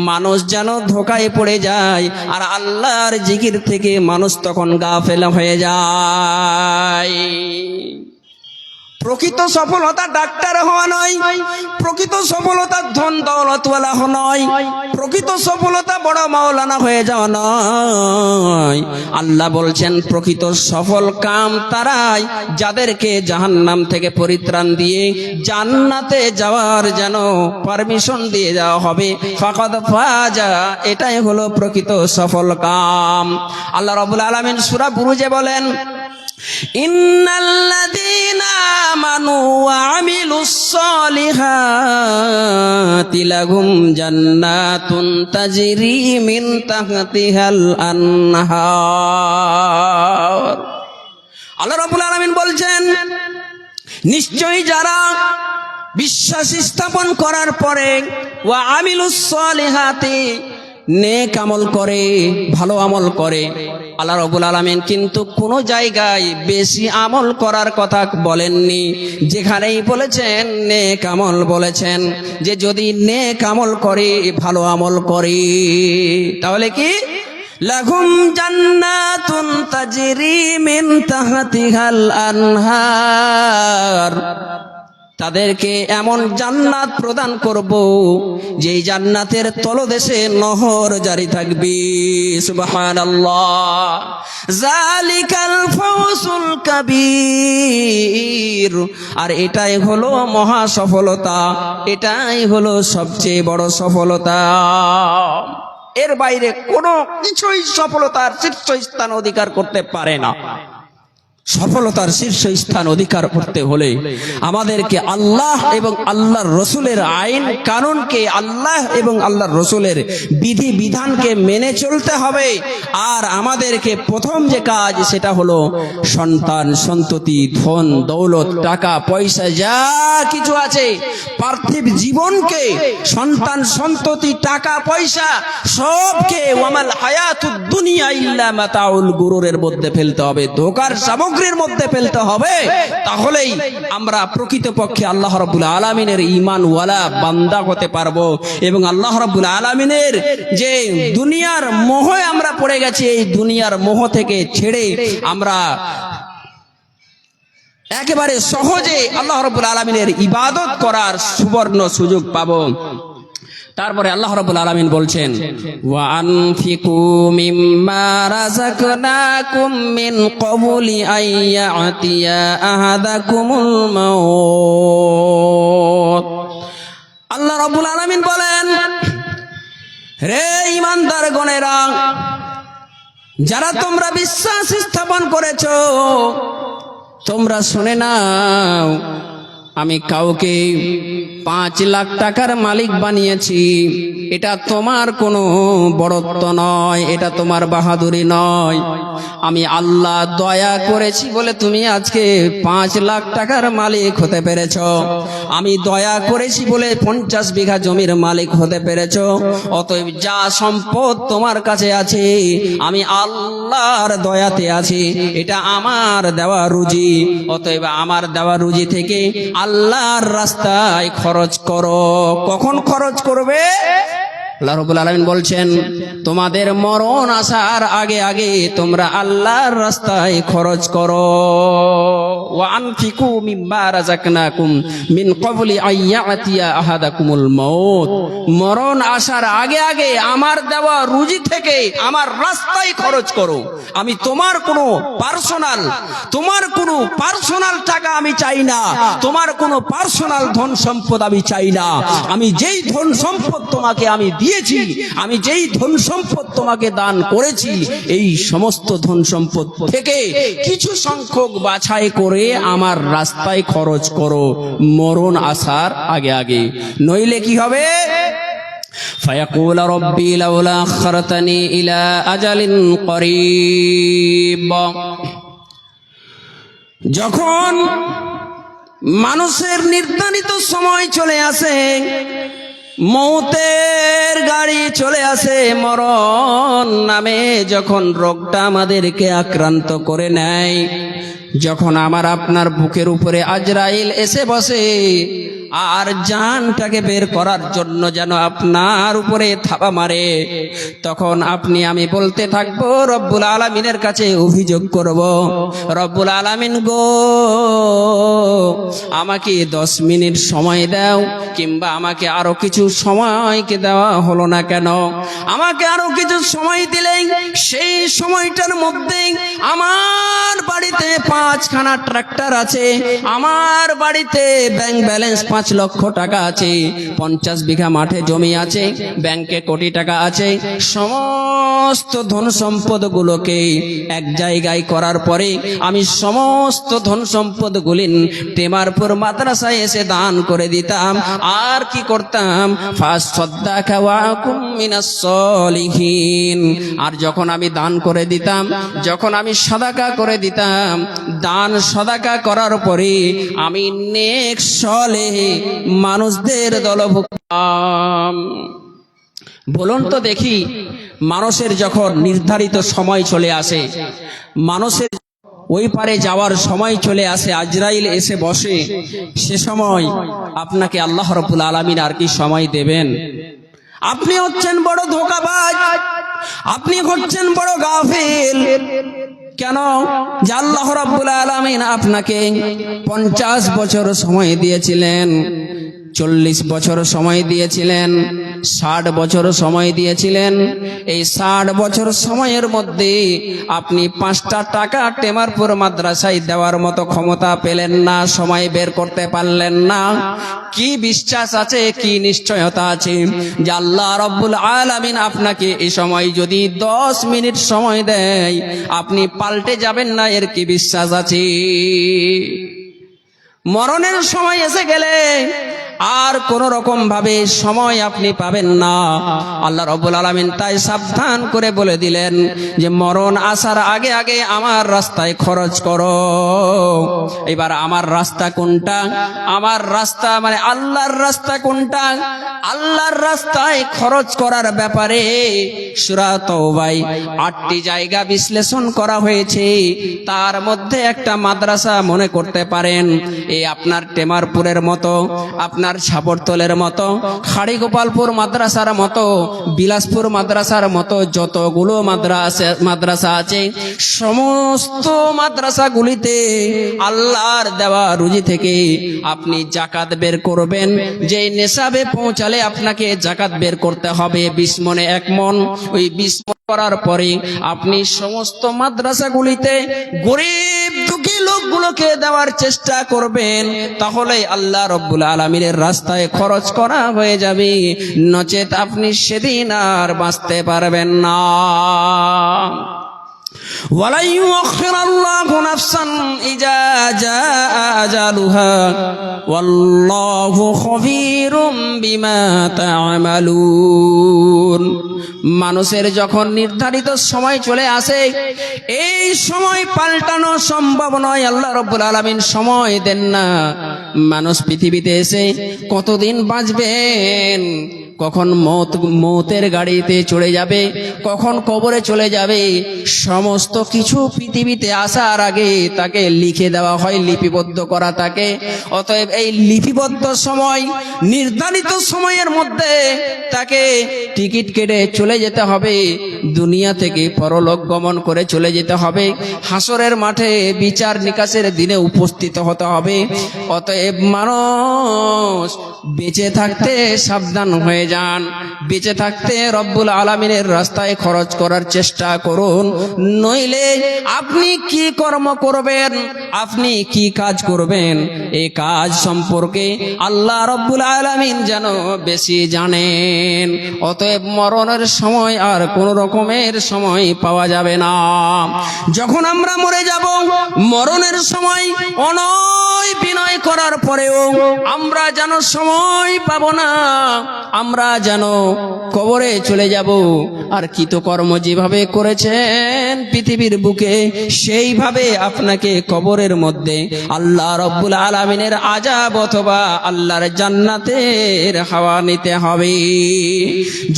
মানুষ যেন ধোকায় পড়ে যায়, আর আল্লাহর জিকির থেকে মানুষ তখন গাফেল হয়ে যায়। প্রকৃত সফলতা ডাক্তার হওয়া নয়, প্রকৃত সফলতা ধন দৌলতওয়ালা নয়, প্রকৃত সফলতা বড় মাওলানা হয়ে যাওয়া নয়। আল্লাহ বলছেন প্রকৃত সফল কাম তারাই যাদেরকে জাহান্নাম থেকে পরিত্রাণ দিয়ে জান্নাতে যাওয়ার যেন পারমিশন দিয়ে দেওয়া হবে। ফাকাদ ফাজা, এটাই হলো প্রকৃত সফল কাম। আল্লাহ রাব্বুল আলামিন সূরা বুরুজে বলেন, ইন্নাল্লাযীনা আমানু ওয়া আমিলুস সলিহাতি লাহুম জান্নাতুন তাজরি মিন তাহতিহাল আনহার। আল্লাহ রাব্বুল আলামিন বলছেন, নিশ্চয়ই যারা বিশ্বাস স্থাপন করার পরে ওয়া আমিলুস সলিহাতি নেক আমল করে, ভালো আমল করে। আল্লাহ রাব্বুল আলামিন কিন্তু কোন জায়গায় বেশি আমল করার কথা বলেননি, যেখানেই বলেছেন নেক আমল বলেছেন। যে যদি নেক আমল করে, ভালো আমল করে, তাহলে কি লাহুম জান্নাতুন তাজরি মিন তাহতিহাল আনহার, তাদেরকে এমন জান্নাত প্রদান করব যেই জান্নাতের তলদেশে নহর জারি থাকবে। সুবহানাল্লাহ, যালিকাল ফাওজুল কাবীর। আর এটাই হলো মহা সফলতা, এটাই হলো সবচেয়ে বড় সফলতা। এর বাইরে কোনো কিছুই সফলতার শীর্ষস্থান অধিকার করতে পারে না। সফলতার শীর্ষস্থান অধিকার করতে হলে আমাদেরকে আল্লাহ এবং আল্লাহর রসুলের আইন কানুনকে, আল্লাহ এবং আল্লাহর রসুলের বিধি বিধানকে মেনে চলতে হবে। আর আমাদেরকে প্রথম যে কাজ সেটা হলো সন্তান সন্ততি, ধন দৌলত, টাকা পয়সা যা কিছু আছে পার্থিব জীবনকে, সন্তান সন্ততি, টাকা পয়সা সবকে ওয়ামাল হায়াতুদ দুনিয়া ইল্লা মাতাউল গুরুরের মধ্যে ফেলতে হবে, ধোঁকার সামগ্রীর মধ্যে ফেলতে হবে। তাহলেই আমরা প্রকৃতপক্ষে আল্লাহ রাব্বুল আলামিনের ঈমানওয়ালা বান্দা হতে পারবো। এবং আল্লাহ রাব্বুল আলামিনের যে দুনিয়ার মোহে আমরা পড়ে গেছি, এই দুনিয়ার মোহ থেকে ছেড়ে আমরা একেবারে সহজে আল্লাহ রাব্বুল আলামিনের ইবাদত করার সুবর্ণ সুযোগ পাবো। তারপরে আল্লাহ রাব্বুল আলামিন বলছেন, ওয়া আনফিকু মিম্মা রাযাকনাকুম মিন ক্বাবলি আইয়াতিয়া আহাদাকুমুল মাউত। আল্লাহ রাব্বুল আলামিন বলেন, রে ঈমানদার গণেরা, যারা তোমরা বিশ্বাস স্থাপন করেছো, তোমরা শুনে নাও, আমি কাউকে 5 লাখ টাকার মালিক বানিয়েছি। এটা তোমার কোনো বড়ত্ব নয়, এটা তোমার বাহাদুরি নয়। আমি আল্লাহ দয়া করেছি বলে তুমি আজকে 5 লাখ টাকার মালিক হতে পেরেছ। আমি দয়া করেছি বলে 50 বিঘা জমির মালিক হতে পেরেছ। অতএব যা সম্পদ তোমার কাছে আছে, আমি আল্লাহর দয়াতে আছি, এটা আমার দেওয়া রুজি। অতএব আমার দেওয়া রুজি থেকে আল্লাহর রাস্তায় খরচ করো। কখন খরচ করবে? আল্লাহ রাব্বুল আলামিন বলছেন, তোমাদের মরণ আসার আগে আগে তোমরা আল্লাহর রাস্তায় খরচ করো। ওয়া আনফিকু মিম্মা রাযাকনাকুম মিন ক্বাবলি আইয়াতিয়া আহাদাকুমুল মাউত। মরণ আসার আগে আগে আমার দেওয়া রুজি থেকে আমার রাস্তায় খরচ করো। আমি তোমার কোনো পার্সোনাল টাকা আমি চাই না, তোমার কোনো পার্সোনাল ধন সম্পদ আমি চাই না। আমি যেই ধন সম্পদ তোমাকে আমি দিয়েছি, আমি যেই ধন সম্পদ তোমাকে দান করেছি, এই সমস্ত ধন সম্পদ থেকে কিছু সংখ্যক বাছাই করে আমার রাস্তায় খরচ করো মরণ আসার আগে আগে। নইলে কি হবে? ফায়াকুল রব্বি লাউলা আখখারতানি ইলা আজালিন করিব। যখন মানুষের নির্ধারিত সময় চলে আসে, মৌতের গাড়ি চলে আসে, মরণ নামে যখন রোগটা আমাদেরকে আক্রান্ত করে নেয়, যখন আমার আপনার বুকের উপরে আজরাইল এসে বসে, আর জানটাকে বের করার জন্য যেন আপনার উপরে থাবা মারে, তখন আপনি আমি বলতে থাকবো, রব্বুল আলামিনের কাছে অভিযোগ করব, রব্বুল আলামিন গো, আমাকে 10 মিনিট সময় দাও, কিংবা আমাকে আরো কিছু সময়কে দেওয়া হলো না কেন? আমাকে আরো কিছু সময় দিলেই সেই সময়টার মধ্যে আমার বাড়িতে 5খানা ট্রাক্টর আছে, আমার বাড়িতে ব্যাংক ব্যালেন্স 5 লক্ষ টাকা আছে, 50 বিঘা মাঠে জমি আছে, ব্যাংকে কোটি টাকা আছে, সমস্ত ধন সম্পদ গুলোকে এক জায়গায় করার পরে আমি সমস্ত ধন সম্পদ গুলি টেমারপুর মাদ্রাসায় এসে দান করে দিতাম। আর কি করতাম? ফাসাদ্দাকা ওয়া কুম মিনাস সলিহিন। আর যখন আমি দান করে দিতাম, যখন আমি সাদাকা করে দিতাম, দান সাদাকা করার পরে আমি নেক সলেহ মানুষদের দলভুক্ত। বলুন তো দেখি, মানুষের যখন নির্ধারিত সময় চলে আসে, মানুষের ওই পারে যাওয়ার সময় চলে আসে, আজরাইল এসে বসে, সে সময় আপনাকে আল্লাহ রাব্বুল আলামিন আর কি সময় দেবেন? আপনি হচ্ছেন বড় ধোঁকাবাজ, আপনি হচ্ছেন বড় গাফিল। কেন? যে আল্লাহ রাব্বুল আলামিন আপনাকে 50 বছর সময় দিয়েছিলেন, 40 বছর সময় দিয়েছিলেন, 60 বছর সময় দিয়েছিলেন। এই 60 বছর সময়ের মধ্যে আপনি 5টা টাকা টেমারপুর মাদ্রাসায় দেওয়ার মতো ক্ষমতা পেলেন না, সময় বের করতে পারলেন না। কি বিশ্বাস আছে, কি নিশ্চয়তা আছে যে আল্লাহ রাব্বুল আলামিন আপনাকে এই সময় যদি 10 মিনিট সময় দেয় আপনি পাল্টে যাবেন না? এর কি বিশ্বাস আছে? মরণের সময় এসে গেলে আর কোন রকম ভাবে সময় আপনি পাবেন না। আল্লাহ রাব্বুল আলামিন তাই সাবধান করে বলে দিলেন যে মরণ আসার আগে আগে আমার রাস্তায় খরচ করো। এবার আমার রাস্তা কোনটা? আমার রাস্তা মানে আল্লাহর রাস্তা কোনটা? আল্লাহর রাস্তায় খরচ করার ব্যাপারে সূরা তাওবায় 8টি জায়গা বিশ্লেষণ করা হয়েছে। তার মধ্যে একটা মাদ্রাসা মনে করতে পারেন, এই আপনার টেমারপুরের মতো, আপনার ছাপরতলের মতো, খাড়িগোপালপুর মাদ্রাসার মতো, বিলাসপুর মাদ্রাসার মতো যতগুলো মাদ্রাসা আছে, সমস্ত মাদ্রাসাগুলিতে আল্লাহর দেওয়া রুজি থেকে আপনি জাকাত বের করবেন। যে নেশাবে পৌঁছালে আপনাকে জাকাত বের করতে হবে 20 মণে 1 মণ। ওই 20 মণ করার পরে আপনি সমস্ত মাদ্রাসাগুলিতে গরিব দুঃখী লোকগুলোকে দেওয়ার চেষ্টা করবেন, তাহলে আল্লাহ রাব্বুল আলামিনের রাস্তায় খরচ করা হয়ে যাবে, নচেত আপনি সেদিন আর বাঁচতে পারবেন না। ওয়ালা ইউআখিরুল্লাহু নাফসান ইযা জাআ আজালুহা ওয়াল্লাহু খাবীরুম বিমা তা'মালুন। মানুষের যখন নির্ধারিত সময় চলে আসে, এই সময় পাল্টানো সম্ভব নয়। আল্লাহ রাব্বুল আলামিন সময় দেন না। মানুষ পৃথিবীতে এসে কতদিন বাঁচবেন, কখন মৌতের গাড়িতে চড়ে যাবে, কখন কবরে চলে যাবে, সমস্ত কিছু পৃথিবীতে আসার আগে তাকে লিখে দেওয়া হয়, লিপিবদ্ধ করা থাকে। অতএব এই লিপিবদ্ধ সময়, নির্ধারিত সময়ের মধ্যে তাকে টিকিট কেটে চলে যেতে হবে, দুনিয়া থেকে পরলোক গমন করে চলে যেতে হবে, হাসরের মাঠে বিচার নিকাশের দিনে উপস্থিত হতে হবে। অতএব মানুষ বেঁচে থাকতে সাবধান হয়ে যান, বেঁচে থাকতে রব্বুল আলামিনের রাস্তায় খরচ করার চেষ্টা করুন। নইলে আপনি কি কর্ম করবেন, আপনি কি কাজ করবেন, এই কাজ সম্পর্কে আল্লাহ রব্বুল আলামিন যেন বেশি জানেন। অতএব মরণের সময় আর কোন রকমের সময় পাওয়া যাবে না। যখন আমরা মরে যাব, মরণের সময় অনয় বিনয় করার পরেও আমরা যেন সময় পাব না, আমরা যেন কবরে চলে যাব। আর কৃতকর্ম যেভাবে করেছেন পৃথিবীর বুকে, সেইভাবে আপনাকে কবরের মধ্যে আল্লাহ রব্বুল আলামিনের আযাব অথবা আল্লাহর জান্নাতের হাওয়া নিতে হবে।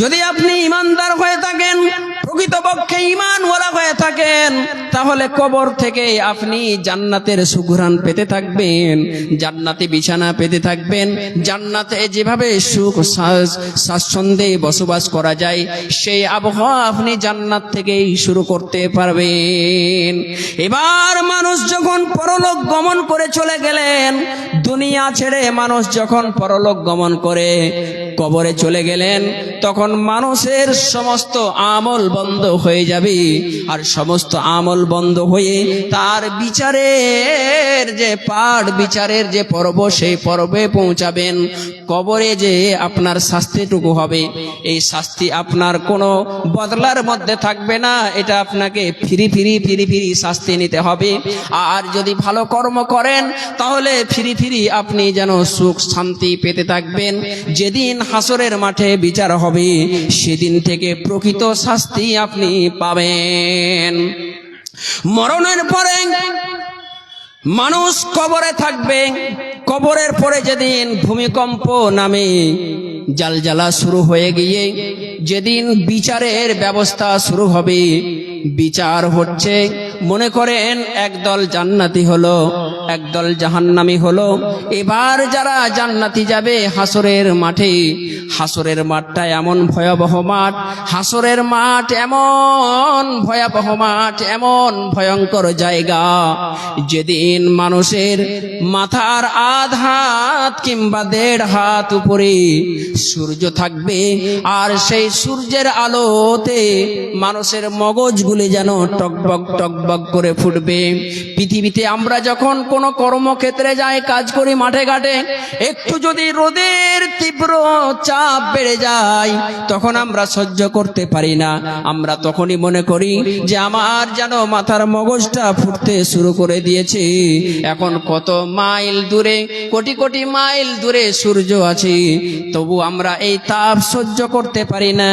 যদি আপনি ঈমানদার হয়ে থাকেন, প্রকৃতপক্ষে ঈমানওয়ালা হয়ে থাকেন, তাহলে কবর থেকে আপনি জান্নাতের সুঘ্রাণ পেতে থাকবেন, জান্নাতে বিছানা পেতে থাকবেন, জান্নাতে যেভাবে সুখ স্বাচ্ছন্দ্যে বসবাস করা যায় সেই আবহাওয়া আপনি জান্নাত থেকেই শুরু করতে পারবেন। এবার মানুষ যখন পরলোক গমন করে চলে গেলেন, দুনিয়া ছেড়ে মানুষ যখন পরলোক গমন করে কবরে চলে গেলেন, তখন মানুষের সমস্ত আমল বন্ধ হয়ে যাবে, আর সমস্ত আমল বন্ধ হয়ে তার বিচারের যে পাঠ, বিচারের যে পর্ব, সেই পর্বে পৌঁছাবেন। কবরে যে আপনার শাস্তিটুকু হবে, এই শাস্তি আপনার কোনো বদলার মধ্যে থাকবে না, এটা আপনাকে ফিরি ফিরি শাস্তি নিতে হবে। আর যদি ভালো কর্ম করেন তাহলে ফিরি ফিরি আপনি যেন সুখ শান্তি পেতে থাকবেন। যেদিন হাসরের মাঠে বিচার হবে সেদিন থেকে প্রকৃত শাস্তি আপনি পাবেন। মরণের পরে মানুষ কবরে থাকবে, কবরের পরে যেদিন ভূমিকম্প নামে জালজালা শুরু হয়ে গিয়ে যেদিন বিচারের ব্যবস্থা শুরু হবে, বিচার হচ্ছে, মনে করেন একদল জান্নাতি হলো, একদল জাহান্নামী হলো। এবার যারা জান্নাতি যাবে হাসরের মাঠে, হাসরের মাঠটা এমন ভয়াবহ মাঠ, হাসরের মাঠ এমন ভয়াবহ মাঠ, এমন ভয়ঙ্কর জায়গা, যেদিন মানুষের মাথার আধ হাত কিংবা 1.5 হাত উপরে সূর্য থাকবে, আর সেই সূর্যের আলোতে মানুষের মগজগুলি যেন টকবক টকবক করে ফুটবে। পৃথিবীতে আমরা যখন কোনো কর্মক্ষেত্রে যাই, কাজ করি মাঠে ঘাটে, একটু যদি রোদের তীব্র চাপ বেড়ে যায় তখন আমরা সহ্য করতে পারি না। আমরা তখনই মনে করি যে আমার যেন মাথার মগজটা ফুটতে শুরু করে দিয়েছে। এখন কত মাইল দূরে, কোটি কোটি মাইল দূরে সূর্য আছে, তবু আমরা এই তাপ সহ্য করতে পারি না।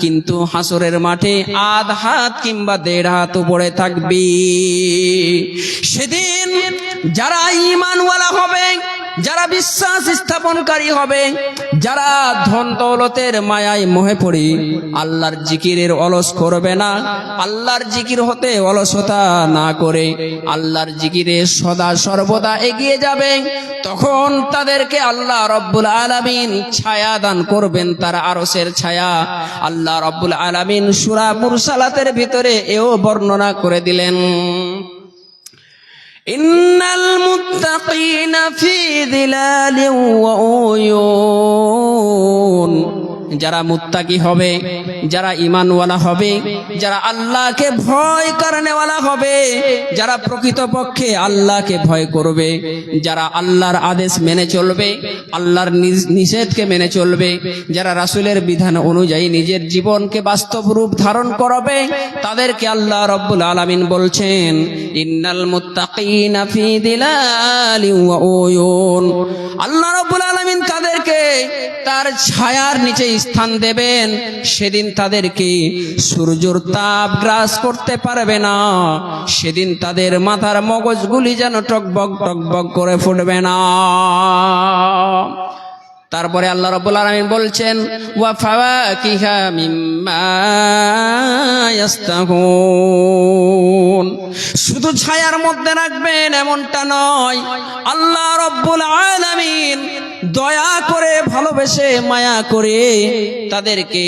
কিন্তু হাসরের মাঠে আধ হাত কিংবা 1.5 হাত উপরে থাকবে। সেদিন যারা ঈমানওয়ালা হবে, যারা বিশ্বাস স্থাপনকারী হবে, যারা ধন দৌলতের মায়ায় মোহে পড়ে আল্লাহর জিকিরের অলস করবে না, আল্লাহর জিকির হতে অলসতা না করে আল্লাহর জিকিরে সদা সর্বদা এগিয়ে যাবে, তখন তাদেরকে আল্লাহ রব্বুল আলামিন ছায়া দান করবেন, তার আরশের ছায়া। আল্লাহ রব্বুল আলামিন সূরা মুরসালাতের ভিতরে এও বর্ণনা করে দিলেন, ইন্নাল মুত্তাকিনা ফি যিলালিন ওয়া উয়ুন। যারা মুত্তাকি হবে, যারা ঈমানওয়ালা হবে, যারা আল্লাহকে ভয় করেনেওয়ালা হবে, যারা প্রকৃতপক্ষে আল্লাহকে ভয় করবে, যারা আল্লাহর আদেশ মেনে চলবে, আল্লাহর নিষেধকে মেনে চলবে, যারা রাসূলের বিধান অনুযায়ী নিজের জীবনকে বাস্তব রূপ ধারণ করবে, তাদেরকে আল্লাহ রব্বুল আলামিন বলছেন ইন্নাল মুত্তাকিনা ফি যিলালিন ওয়া উয়ুন। আল্লাহ রব্বুল আলামিন তাদেরকে তার ছায়ার নিচে স্থান দেবেন। সেদিন তাদেরকে সূর্যের তাপ গ্রাস করতে পারবে না, সেদিন তাদের মাথার মগজগুলি যেন টকবক টকবক করে ফুটবে না। তারপরে আল্লাহ রাব্বুল আলামিন বলছেন ওয়া ফাওয়াকিহা মিম্মা ইয়াস্তাহুন। শুধু ছায়ার মধ্যে রাখবেন এমনটা নয়, আল্লাহ রাব্বুল আলামিন দয়া করে, ভালোবেসে, মায়া করে তাদেরকে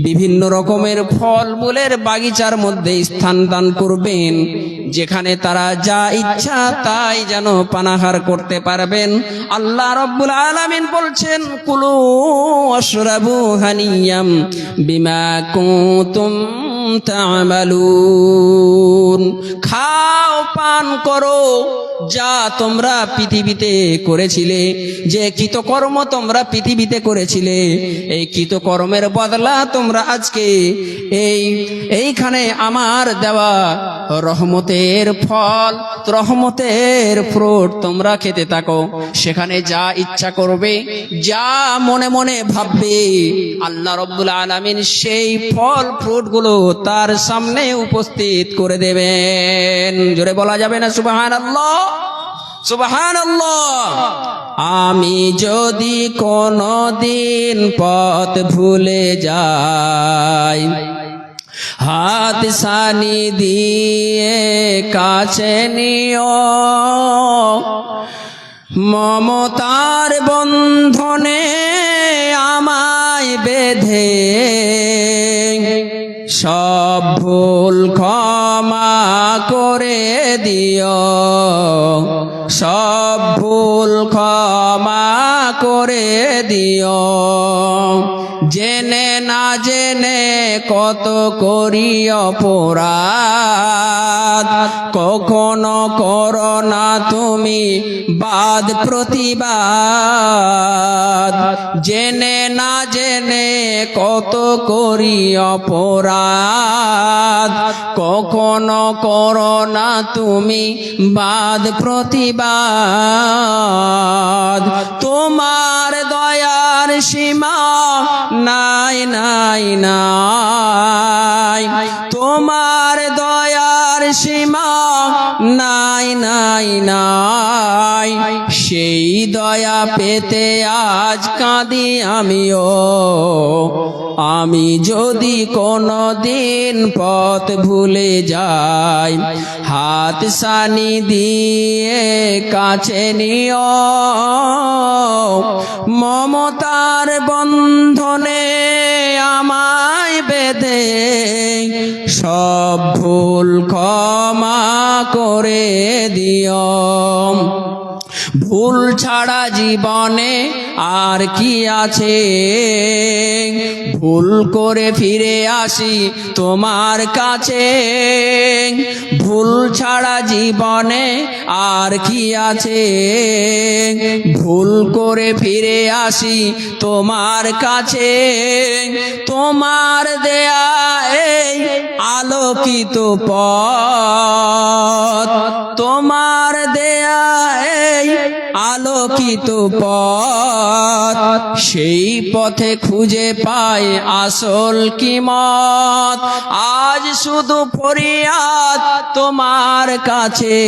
বিভিন্ন রকমের ফলমূলের বাগিচার মধ্যে স্থান দান করবেন, যেখানে তারা যা ইচ্ছা তাই যেন পানাহার করতে পারবেন। আল্লাহ রাব্বুল আলামিন বলছেন কুলু ওয়াশরাবু হানিয়াম বিমা কুনতুম তা'মালুন। খাও, পান করো, যা তোমরা পৃথিবীতে করেছিলে, যে কৃতকর্ম তোমরা পৃথিবীতে করেছিলে, এই কৃতকর্মের বদলা তোমরা আজকে এইখানে আমার দেওয়া রহমতের ফল, রহমতের ফ্রুট তোমরা খেতে থাকো। সেখানে যা ইচ্ছা করবে, যা মনে মনে ভাববে, আল্লাহ রাব্বুল আলামিন সেই ফল ফ্রুটগুলো তার সামনে উপস্থিত করে দেবেন। জোরে বলা যাবে না সুবহানাল্লাহ? সুবহানাল্লাহ। আমি যদি কোনদিন পথ ভুলে যাই, হাত সানি দিয়ে কাছে নিও, মমতার বন্ধনে আমায় বেঁধে সব ভুল ক্ষমা করে দিও, সব ভুল ক্ষমা করে দিও। জেনে না জেনে কত করি অপরাধ, কখনো করো না তুমি বাদ প্রতিবাদ। জেনে না জেনে কত করি অপরাধ, কখনো করো না তুমি বাদ প্রতিবাদ। তোমার দয়ার সীমা নাই নাই নাই, তোমার দয়ার সীমা নাই নাই নাই। সেই দয়া পেতে আজ কাঁদি আমিও, আমি যদি কোনো দিন পথ ভুলে যাই। হাত সানি দিয়ে কাছে নিও, মমতার বন্ধনে আমায় বেঁধে সব ভুল ক্ষমা করে দিও। ভুল ছাড়া জীবনে আর কি আছে, ভুল করে ফিরে আসি তোমার কাছে। ভুল ছাড়া জীবনে আর কি আছে, ভুল করে ফিরে আসি তোমার কাছে। তোমার দেয়া এই আলোকিত পথ, তোমার দেয়া এই আলোকিত পথ, সেই পথে খুঁজে পাই আসল কিমত। আজ শুধু ফরিয়াদ তোমার কাছে,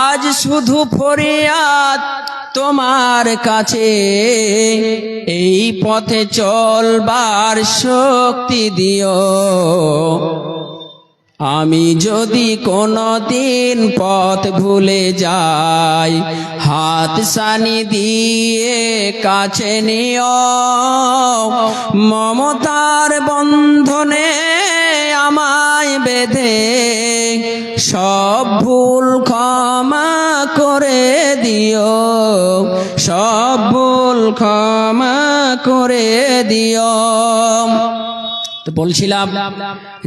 আজ শুধু ফরিয়াদ তোমার কাছে। এই পথে চলবার শক্তি দিও, আমি যদি কোনো দিন পথ ভুলে যাই। হাত সানি দিয়ে কাছে নিও, মমতার বন্ধনে আমায় বেঁধে সব ভুল ক্ষমা করে দিও, সব ভুল ক্ষমা করে দিও। তো বলছিলাম,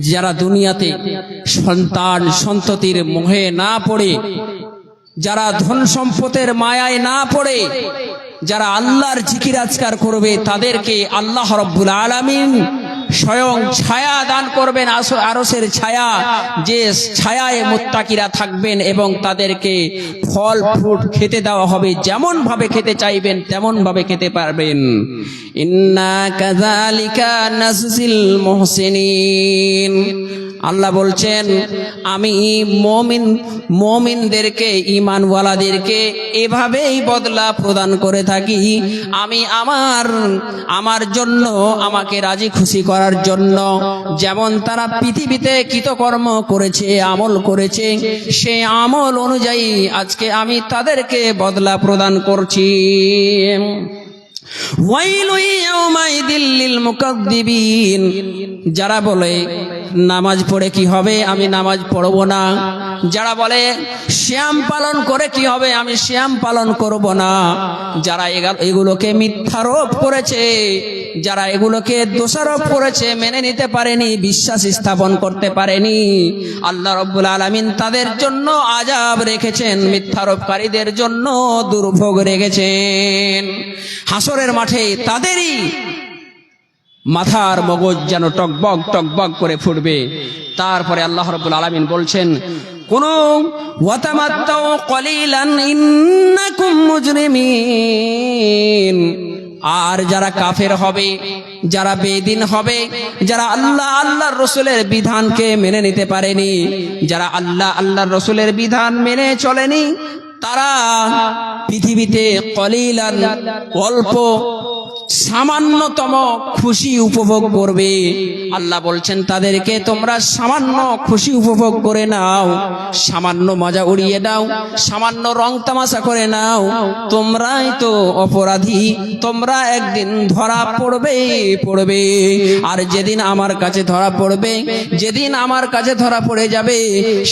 যারা দুনিয়াতে সন্তান সন্ততির মোহে না পড়ে, যারা ধন সম্পদের মায়ায় না পড়ে, যারা আল্লাহর জিকির আজকার করবে, তাদেরকে আল্লাহ রাব্বুল আলামিন স্বয়ং ছায়া দান করবেন, আরশের ছায়া, যে ছায়ায় মুত্তাকিরা থাকবেন এবং তাদেরকে ফল ফ্রুট খেতে দেওয়া হবে। যেমন ভাবে খেতে চাইবেন তেমন ভাবে খেতে পারবেন। ইন্না কাযালিকা নাজজিল মুহসিনিন। আল্লাহ বলছেন, আমি মুমিনদেরকে, ঈমানওয়ালাদেরকে এভাবেই বদলা প্রদান করে থাকি। আমি আমার জন্য, আমাকে রাজি খুশি করার জন্য যেমন তারা পৃথিবীতে কৃতকর্ম করেছে, আমল করেছে, সেই আমল অনুযায়ী আজকে আমি তাদেরকে বদলা প্রদান করছি। ওয়াইলু ইয়াউমাইদিল লিল মুকাদ্দিবিন। যারা বলে নামাজ পড়ে কি হবে, আমি নামাজ পড়ব না। যারা বলে শ্যাম পালন করে কি হবে, আমি শ্যাম পালন করব না। যারা এগুলোকে মিথ্যারোপ করেছে, যারা এগুলোকে দোষারোপ করেছে, মেনে নিতে পারেনি, বিশ্বাস স্থাপন করতে পারেনি, আল্লাহ রাব্বুল আলামিন তাদের জন্য আযাব রেখেছেন, মিথ্যারোপকারীদের জন্য দুর্ভোগ রেখেছেন। হাসরের মাঠে তাদেরই মাথার মগজ যেন টকবক টকবক করে ফুটবে। তারপরে আল্লাহ রাব্বুল আলামিন বলছেন, কুলু ওয়া তামাত্তাউ কলিলান ইন্নাকুম মুজরিমিন। আর যারা কাফের হবে, যারা বেদিন হবে, যারা আল্লাহর রসুলের বিধানকে মেনে নিতে পারেনি, যারা আল্লাহর রসুলের বিধান মেনে চলেনি, তারা পৃথিবীতে কলিলান, অল্প সামান্যতম খুশি উপভোগ করবে। আল্লাহ বলছেন তাদেরকে তোমরা সামান্য খুশি উপভোগ করে নাও, সামান্য মজা উড়িয়ে নাও, সামান্য রং তামাশা করে নাও। তোমরাই তো অপরাধী, তোমরা একদিন ধরা পড়বে। আর যেদিন আমার কাছে ধরা পড়বে, যেদিন আমার কাছে ধরা পড়ে যাবে,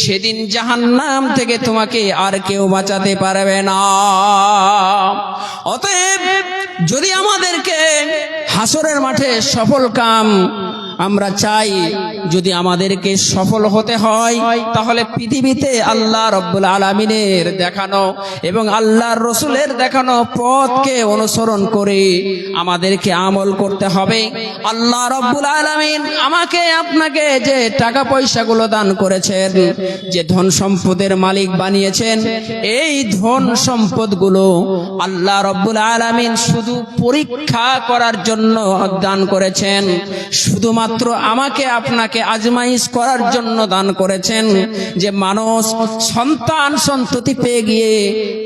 সেদিন জাহান্নাম থেকে তোমাকে আর কেউ বাঁচাতে পারবে না। অতএব যদি আমাদেরকে হাসরের মাঠে সফল কাম আমরা চাই, যদি আমাদেরকে সফল হতে হয়, তাহলে পৃথিবীতে আল্লাহ রাব্বুল আলামিনের দেখানো এবং আল্লাহর রসুলের দেখানো পথকে অনুসরণ করে আমাদেরকে আমল করতে হবে। আল্লাহ রাব্বুল আলামিন আমাকে আপনাকে যে টাকা পয়সাগুলো দান করেছেন, যে ধন সম্পদের মালিক বানিয়েছেন, এই ধন সম্পদগুলো আল্লাহ রাব্বুল আলামিন শুধু পরীক্ষা করার জন্য দান করেছেন, শুধুমাত্র আমাকে আপনাকে আজমাইশ করার জন্য দান করেছেন। যে মানুষ সন্তান সন্ততি পেয়ে গিয়ে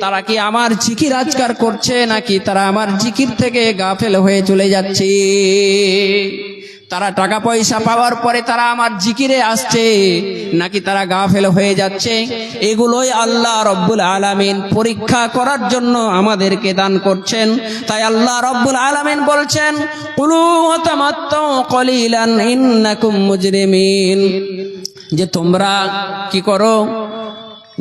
তারা কি আমার জিকির আজকার করছে, নাকি তারা আমার জিকির থেকে গাফেল হয়ে চলে যাচ্ছে? তারা টাকা পয়সা পাওয়ার পরে তারা আমার জিকিরে আসছে, নাকি তারা গাফেল হয়ে যাচ্ছে? এগুলোই আল্লাহ রাব্বুল আলামিন পরীক্ষা করার জন্য আমাদেরকে দান করছেন। তাই আল্লাহ রাব্বুল আলামিন বলছেন, কুলু ওয়া তামাত্তাউ কলিলান ইন্নাকুম মুজরিমিন, যে তোমরা কি করো,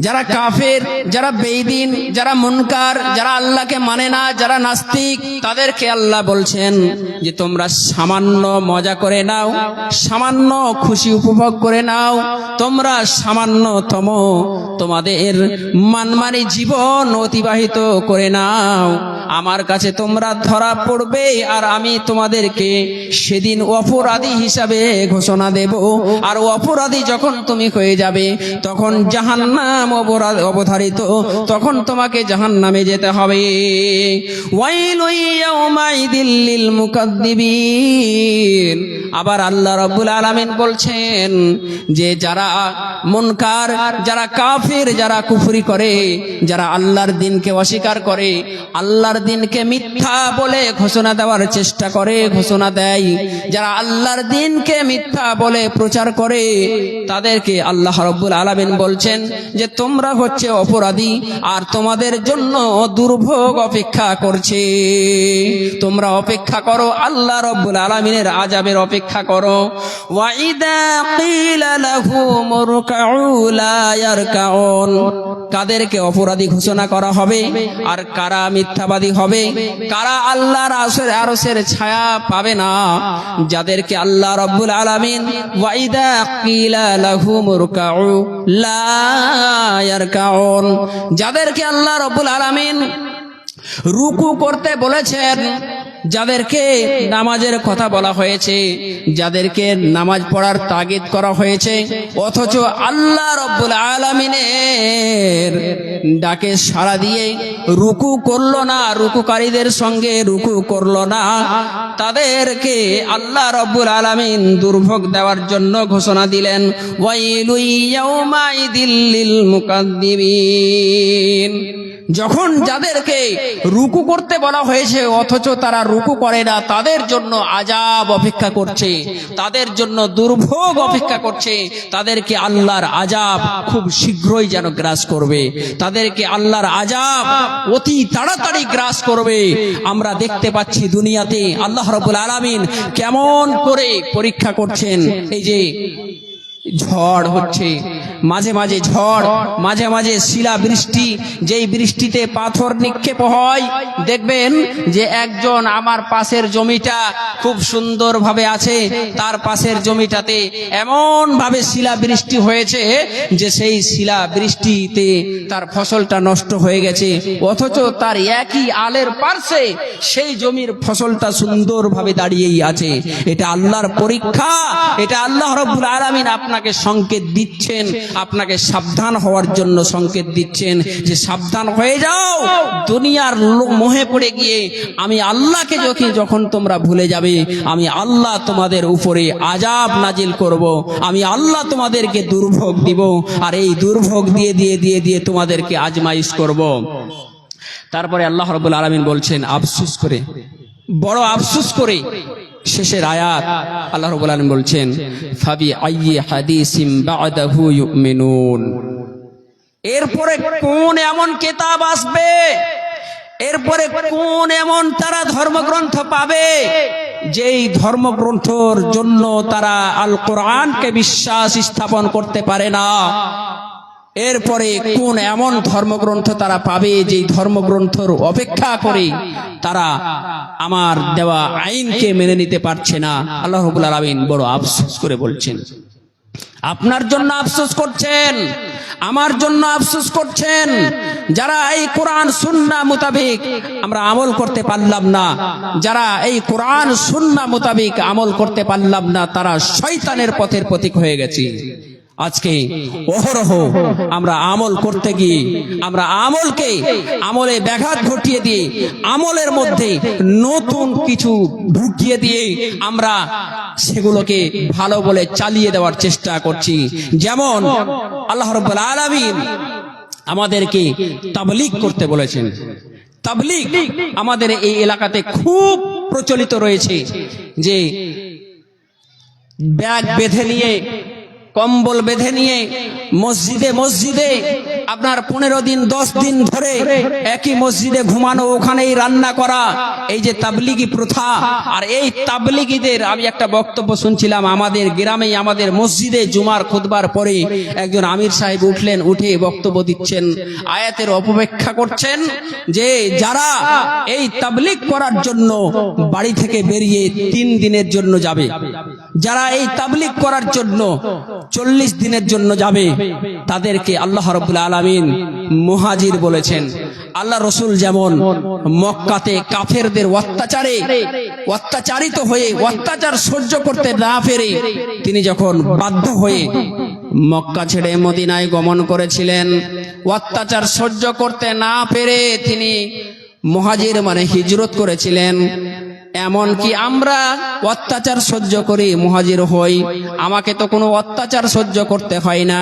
যারা কাফের, যারা বেঈদিন, যারা মুনকার, যারা আল্লাহকে মানে না, যারা নাস্তিক, তাদেরকে আল্লাহ বলছেন যে তোমরা সামান্য মজা করে নাও, সামান্য খুশি উপভোগ করে নাও, তোমরা সামান্যতম তোমাদের মানমানি জীবন অতিবাহিত করে নাও। আমার কাছে তোমরা ধরা পড়বে আর আমি তোমাদেরকে সেদিন অপরাধী হিসাবে ঘোষণা দেব। আর অপরাধী যখন তুমি হয়ে যাবে, তখন জাহান্নাম অবধারিত, তখন তোমাকে জাহান্নামে যেতে হবে। ওয়াইলু ইয়াউমাইদিল লিল মুকাদ্দিবিন। আবার আল্লাহ রাব্বুল আলামিন বলছেন যে যারা মুনকার, যারা কাফির, যারা কুফরি করে, যারা আল্লাহর দিনকে অস্বীকার করে, আল্লাহর দিনকে মিথ্যা বলে ঘোষণা দেওয়ার চেষ্টা করে, ঘোষণা দেয়, যারা আল্লাহর দিনকে মিথ্যা বলে প্রচার করে, তাদেরকে আল্লাহ রাব্বুল আলামিন বলছেন যে তোমরা হচ্ছে অপরাধী আর তোমাদের জন্য দুর্ভোগ অপেক্ষা করছে। তোমরা অপেক্ষা করো, আল্লাহ রাব্বুল আলামিনের আযাবের অপেক্ষা করো। ওয়াইদা কিলা লাহুম রুকউ লা ইয়ারকাউন। কাদেরকে অপরাধী ঘোষণা করা হবে আর কারা মিথ্যাবাদী হবে, কারা আল্লাহর আরশের ছায়া পাবে না? যাদেরকে আল্লাহ রাব্বুল আলামিন ওয়াইদা কিলা লাহুম রুকউ লা ইয়ারকাউন, যাদেরকে আল্লাহ রাব্বুল আলামিন রুকু করতে বলেছেন, যাদেরকে নামাজের কথা বলা হয়েছে, যাদেরকে নামাজ পড়ার তাগিদ করা হয়েছে, অথচ আল্লাহ রাব্বুল আলামিনের ডাকে সাড়া দিয়ে রুকু করলো না, রুকুকারীদের সঙ্গে রুকু করলো না, তাদেরকে আল্লাহ রাব্বুল আলামিন দুর্ভোগ দেওয়ার জন্য ঘোষণা দিলেন, ওয়াইলু ইয়াউমাইদিল লিল মুকাদ্দিবিন। যখন যাদেরকে রুকু করতে বলা হয়েছে অথচ তারা রুকু করে না, তাদের জন্য আযাব অপেক্ষা করছে, তাদের জন্য দুর্ভোগ অপেক্ষা করছে, তাদেরকে আল্লাহর আযাব খুব শীঘ্রই যেন গ্রাস করবে, তাদেরকে আল্লাহর আযাব অতি তাড়াতাড়ি গ্রাস করবে। আমরা দেখতে পাচ্ছি দুনিয়াতে আল্লাহ রাব্বুল আলামিন কেমন করে পরীক্ষা করছেন। এই যে ঝড় হচ্ছে, মাঝে মাঝে ঝড়, মাঝে মাঝে শিলা বৃষ্টি, যেই বৃষ্টিতে পাথর নিক্ষেপ হয়, দেখবেন যে একজন আমার পাশের জমিটা খুব সুন্দরভাবে আছে, তার পাশের জমিটাতে এমন ভাবে শিলা বৃষ্টি হয়েছে যে সেই শিলা বৃষ্টিতে তার ফসলটা নষ্ট হয়ে গেছে, অথচ তার একই আলের পাশে সেই জমির ফসলটা সুন্দরভাবে দাঁড়িয়েই আছে। এটা আল্লাহর পরীক্ষা, এটা আল্লাহ রাব্বুল আলামিন আপনাকে সংকেত দিচ্ছেন, আপনাকে সাবধান হওয়ার জন্য সংকেত দিচ্ছেন যে সাবধান হয়ে যাও, দুনিয়ার মোহে পড়ে গিয়ে আমি আল্লাহকে যখন তোমরা ভুলে যাবে, আমি আল্লাহ তোমাদের উপরে আযাব নাজিল করব, আমি আল্লাহ তোমাদেরকে দুর্ভোগ দিব, আর এই দুর্ভোগ দিয়ে দিয়ে দিয়ে দিয়ে তোমাদেরকে আজমাইশ করব। তারপরে আল্লাহ রাব্বুল আলামিন বলছেন আফসোস করে, বড় আফসোস করে শেষের আয়াত আল্লাহ রাব্বুল আলামিন বলছেন ফাবি আইয়ি হাদিসিম বা'দাহু ইউমিনুন। এরপরে কোন এমন কিতাব আসবে, এরপরে কোন এমন তারা ধর্মগ্রন্থ পাবে যেই ধর্মগ্রন্থর জন্য তারা আল কোরআনকে বিশ্বাস স্থাপন করতে পারে না। এরপরে কোন এমন ধর্মগ্রন্থ তারা পাবে যেই ধর্মগ্রন্থর অপেক্ষা করে তারা আমার দেওয়া আইনকে মেনে নিতে পারছে না। আল্লাহ রাব্বুল আলামিন বড় আফসোস করে বলছেন, আপনার জন্য আফসোস করছেন, আমার জন্য আফসোস করছেন, যারা এই কোরআন সুন্নাহ মোতাবেক আমরা আমল করতে পারলাম না, যারা এই কোরআন সুন্নাহ মোতাবেক আমল করতে পারলাম না, তারা শয়তানের পথের প্রতীক হয়ে গেছে। আজকে অহরহ আমরা আমল করতে গিয়ে আমরা আমলে ব্যাঘাত ঘটিয়ে দিয়ে আমলের মধ্যে নতুন কিছু ঢুকিয়ে দিয়ে আমরা সেগুলোকে ভালো বলে চালিয়ে দেওয়ার চেষ্টা করছি। যেমন আল্লাহ রাব্বুল আলামিন আমাদেরকে তাবলীগ করতে বলেছেন। তাবলীগ আমাদের এই এলাকাতে খুব প্রচলিত রয়েছে, যে ব্যাগ বেঁধে নিয়ে, কম্বল বেঁধে নিয়ে মসজিদে মসজিদে আপনার 15 দিন 10 দিন ধরে একই মসজিদে ঘুমানো, ওখানেই রান্না করা, এই যে তাবলীগী প্রথা। আর এই তাবলীগীদের আমি একটা বক্তব্য শুনছিলাম আমাদের গ্রামে, আমাদের মসজিদে জুমার খুতবার পরে একজন আমির সাহেব উঠলেন, উঠে বক্তব্য দিচ্ছেন, আয়াতের অপব্যাখ্যা করছেন যে যারা এই তাবলীগ করার জন্য বাড়ি থেকে বেরিয়ে 3 দিনের জন্য যাবে, যারা এই তাবলীগ করার জন্য 40 দিনের জন্য যাবে, তাদেরকে আল্লাহ রাব্বুল আলামিন মুহাজির বলেছেন। আল্লাহ রসুল যেমন মক্কাতে কাফেরদের অত্যাচারিত হয়ে অত্যাচার সহ্য করতে না পেরে তিনি যখন বাধ্য হয়ে মক্কা ছেড়ে মদিনায় গমন করেছিলেন, অত্যাচার সহ্য করতে না পেরে তিনি মুহাজির মানে হিজরত করেছিলেন। এমনকি আমরা অত্যাচার সহ্য করি মুহাজির হই, আমাকে তো কোনো অত্যাচার সহ্য করতে হয় না,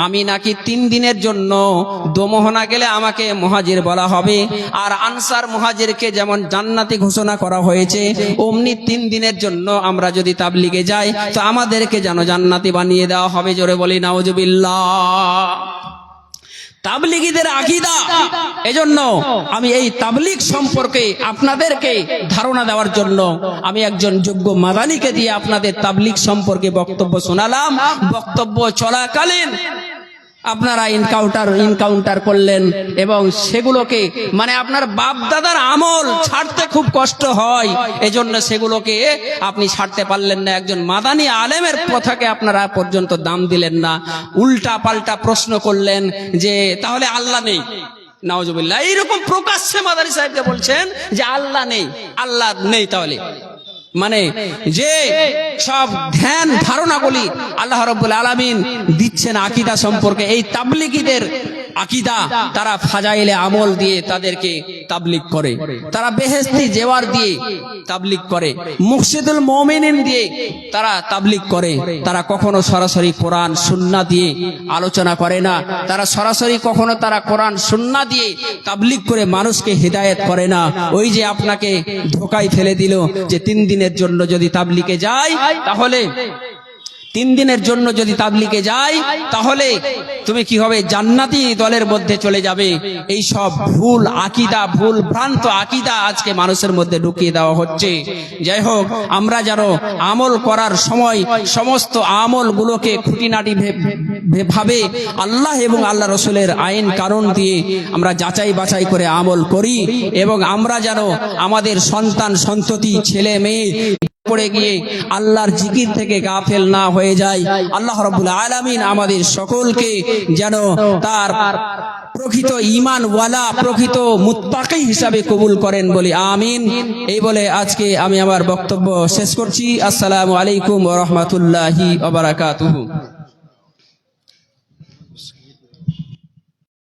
আমি নাকি 3 দিনের জন্য দোমোহনা গেলে আমাকে মুহাজির বলা হবে। আর আনসার মুহাজিরকে যেমন জান্নাতি ঘোষণা করা হয়েছে, অমনি 3 দিনের জন্য আমরা যদি তাবলীগে যাই তো আমাদেরকে যেন জান্নাতি বানিয়ে দেওয়া হবে। জোরে বলি নাউজুবিল্লাহ। তাবলীগীদের আকীদা। এজন্য আমি এই তাবলীগ সম্পর্কে আপনাদেরকে ধারণা দেওয়ার জন্য আমি একজন যোগ্য মাদানীকে দিয়ে আপনাদের তাবলীগ সম্পর্কে বক্তব্য শোনালাম। বক্তব্য চলাকালীন আপনারা ইনকাউন্টার করলেন এবং সেগুলোকে মানে আপনার বাপ দাদার আমল ছাড়তে খুব কষ্ট হয়, এজন্য সেগুলোকে আপনি ছাড়তে পারলেন না। একজন মাদানী আলেমের কথাকে আপনারা পর্যন্ত দাম দিলেন না, উল্টা পাল্টা প্রশ্ন করলেন যে তাহলে আল্লাহ নেই। নাউজুবিল্লাহ। এইরকম প্রকাশ্যে মাদানী সাহেবকে বলছেন যে আল্লাহ নেই, আল্লাহ নেই। তাহলে মানে যে সব ধ্যান ধারণাগুলি আল্লাহ রাব্বুল আলামিন দিচ্ছেন আকীদা সম্পর্কে, এই তাবলীগীদের আকীদা, তারা ফাজাইলে আমল দিয়ে তাদেরকে তাবলীগ করে, তারা বেহেশতি জেওয়ার দিয়ে তাবলীগ করে, মুকশিদুল মুমিনিন দিয়ে তারা তাবলীগ করে। তারা কখনো সরাসরি কোরআন সুন্নাহ দিয়ে আলোচনা করে না, তারা সরাসরি কখনো তারা কোরআন সুন্নাহ দিয়ে তাবলীগ করে মানুষকে হিদায়াত করে না। ওই যে আপনাকে ধোকায় ফেলে দিল যে 3 দিনের জন্য যদি তাবলীগে যায় তাহলে 3 দিনের জন্য যদি তাবলীগে যায় তাহলে তুমি কি হবে, জান্নাতি দলের মধ্যে চলে যাবে। এই সব ভুল আকীদা, ভুল ভ্রান্ত আকীদা আজকে মানুষের মধ্যে ঢুকিয়ে দেওয়া হচ্ছে। যাই হোক, আমরা যেন আমল করার সময় সমস্ত আমলগুলোকে খুঁটিনাটি ভাবে আল্লাহ এবং আল্লাহ রসুলের আইন কারণ দিয়ে আমরা যাচাই বাছাই করে আমল করি, এবং আমরা যেন আমাদের সন্তান সন্ততি ছেলে মেয়ে পড়ে গিয়ে আল্লাহর জিকির থেকে গাফেল না হয়ে যায়। আল্লাহ রাব্বুল আলামিন আমাদের সকলকে যেন তার প্রকৃত ঈমান ওয়ালা, প্রকৃত মুত্তাকি হিসাবে কবুল করেন বলি আমিন। এই বলে আজকে আমি আমার বক্তব্য শেষ করছি। আসসালামু আলাইকুম ওয়া রাহমাতুল্লাহি ওয়া বারাকাতুহু।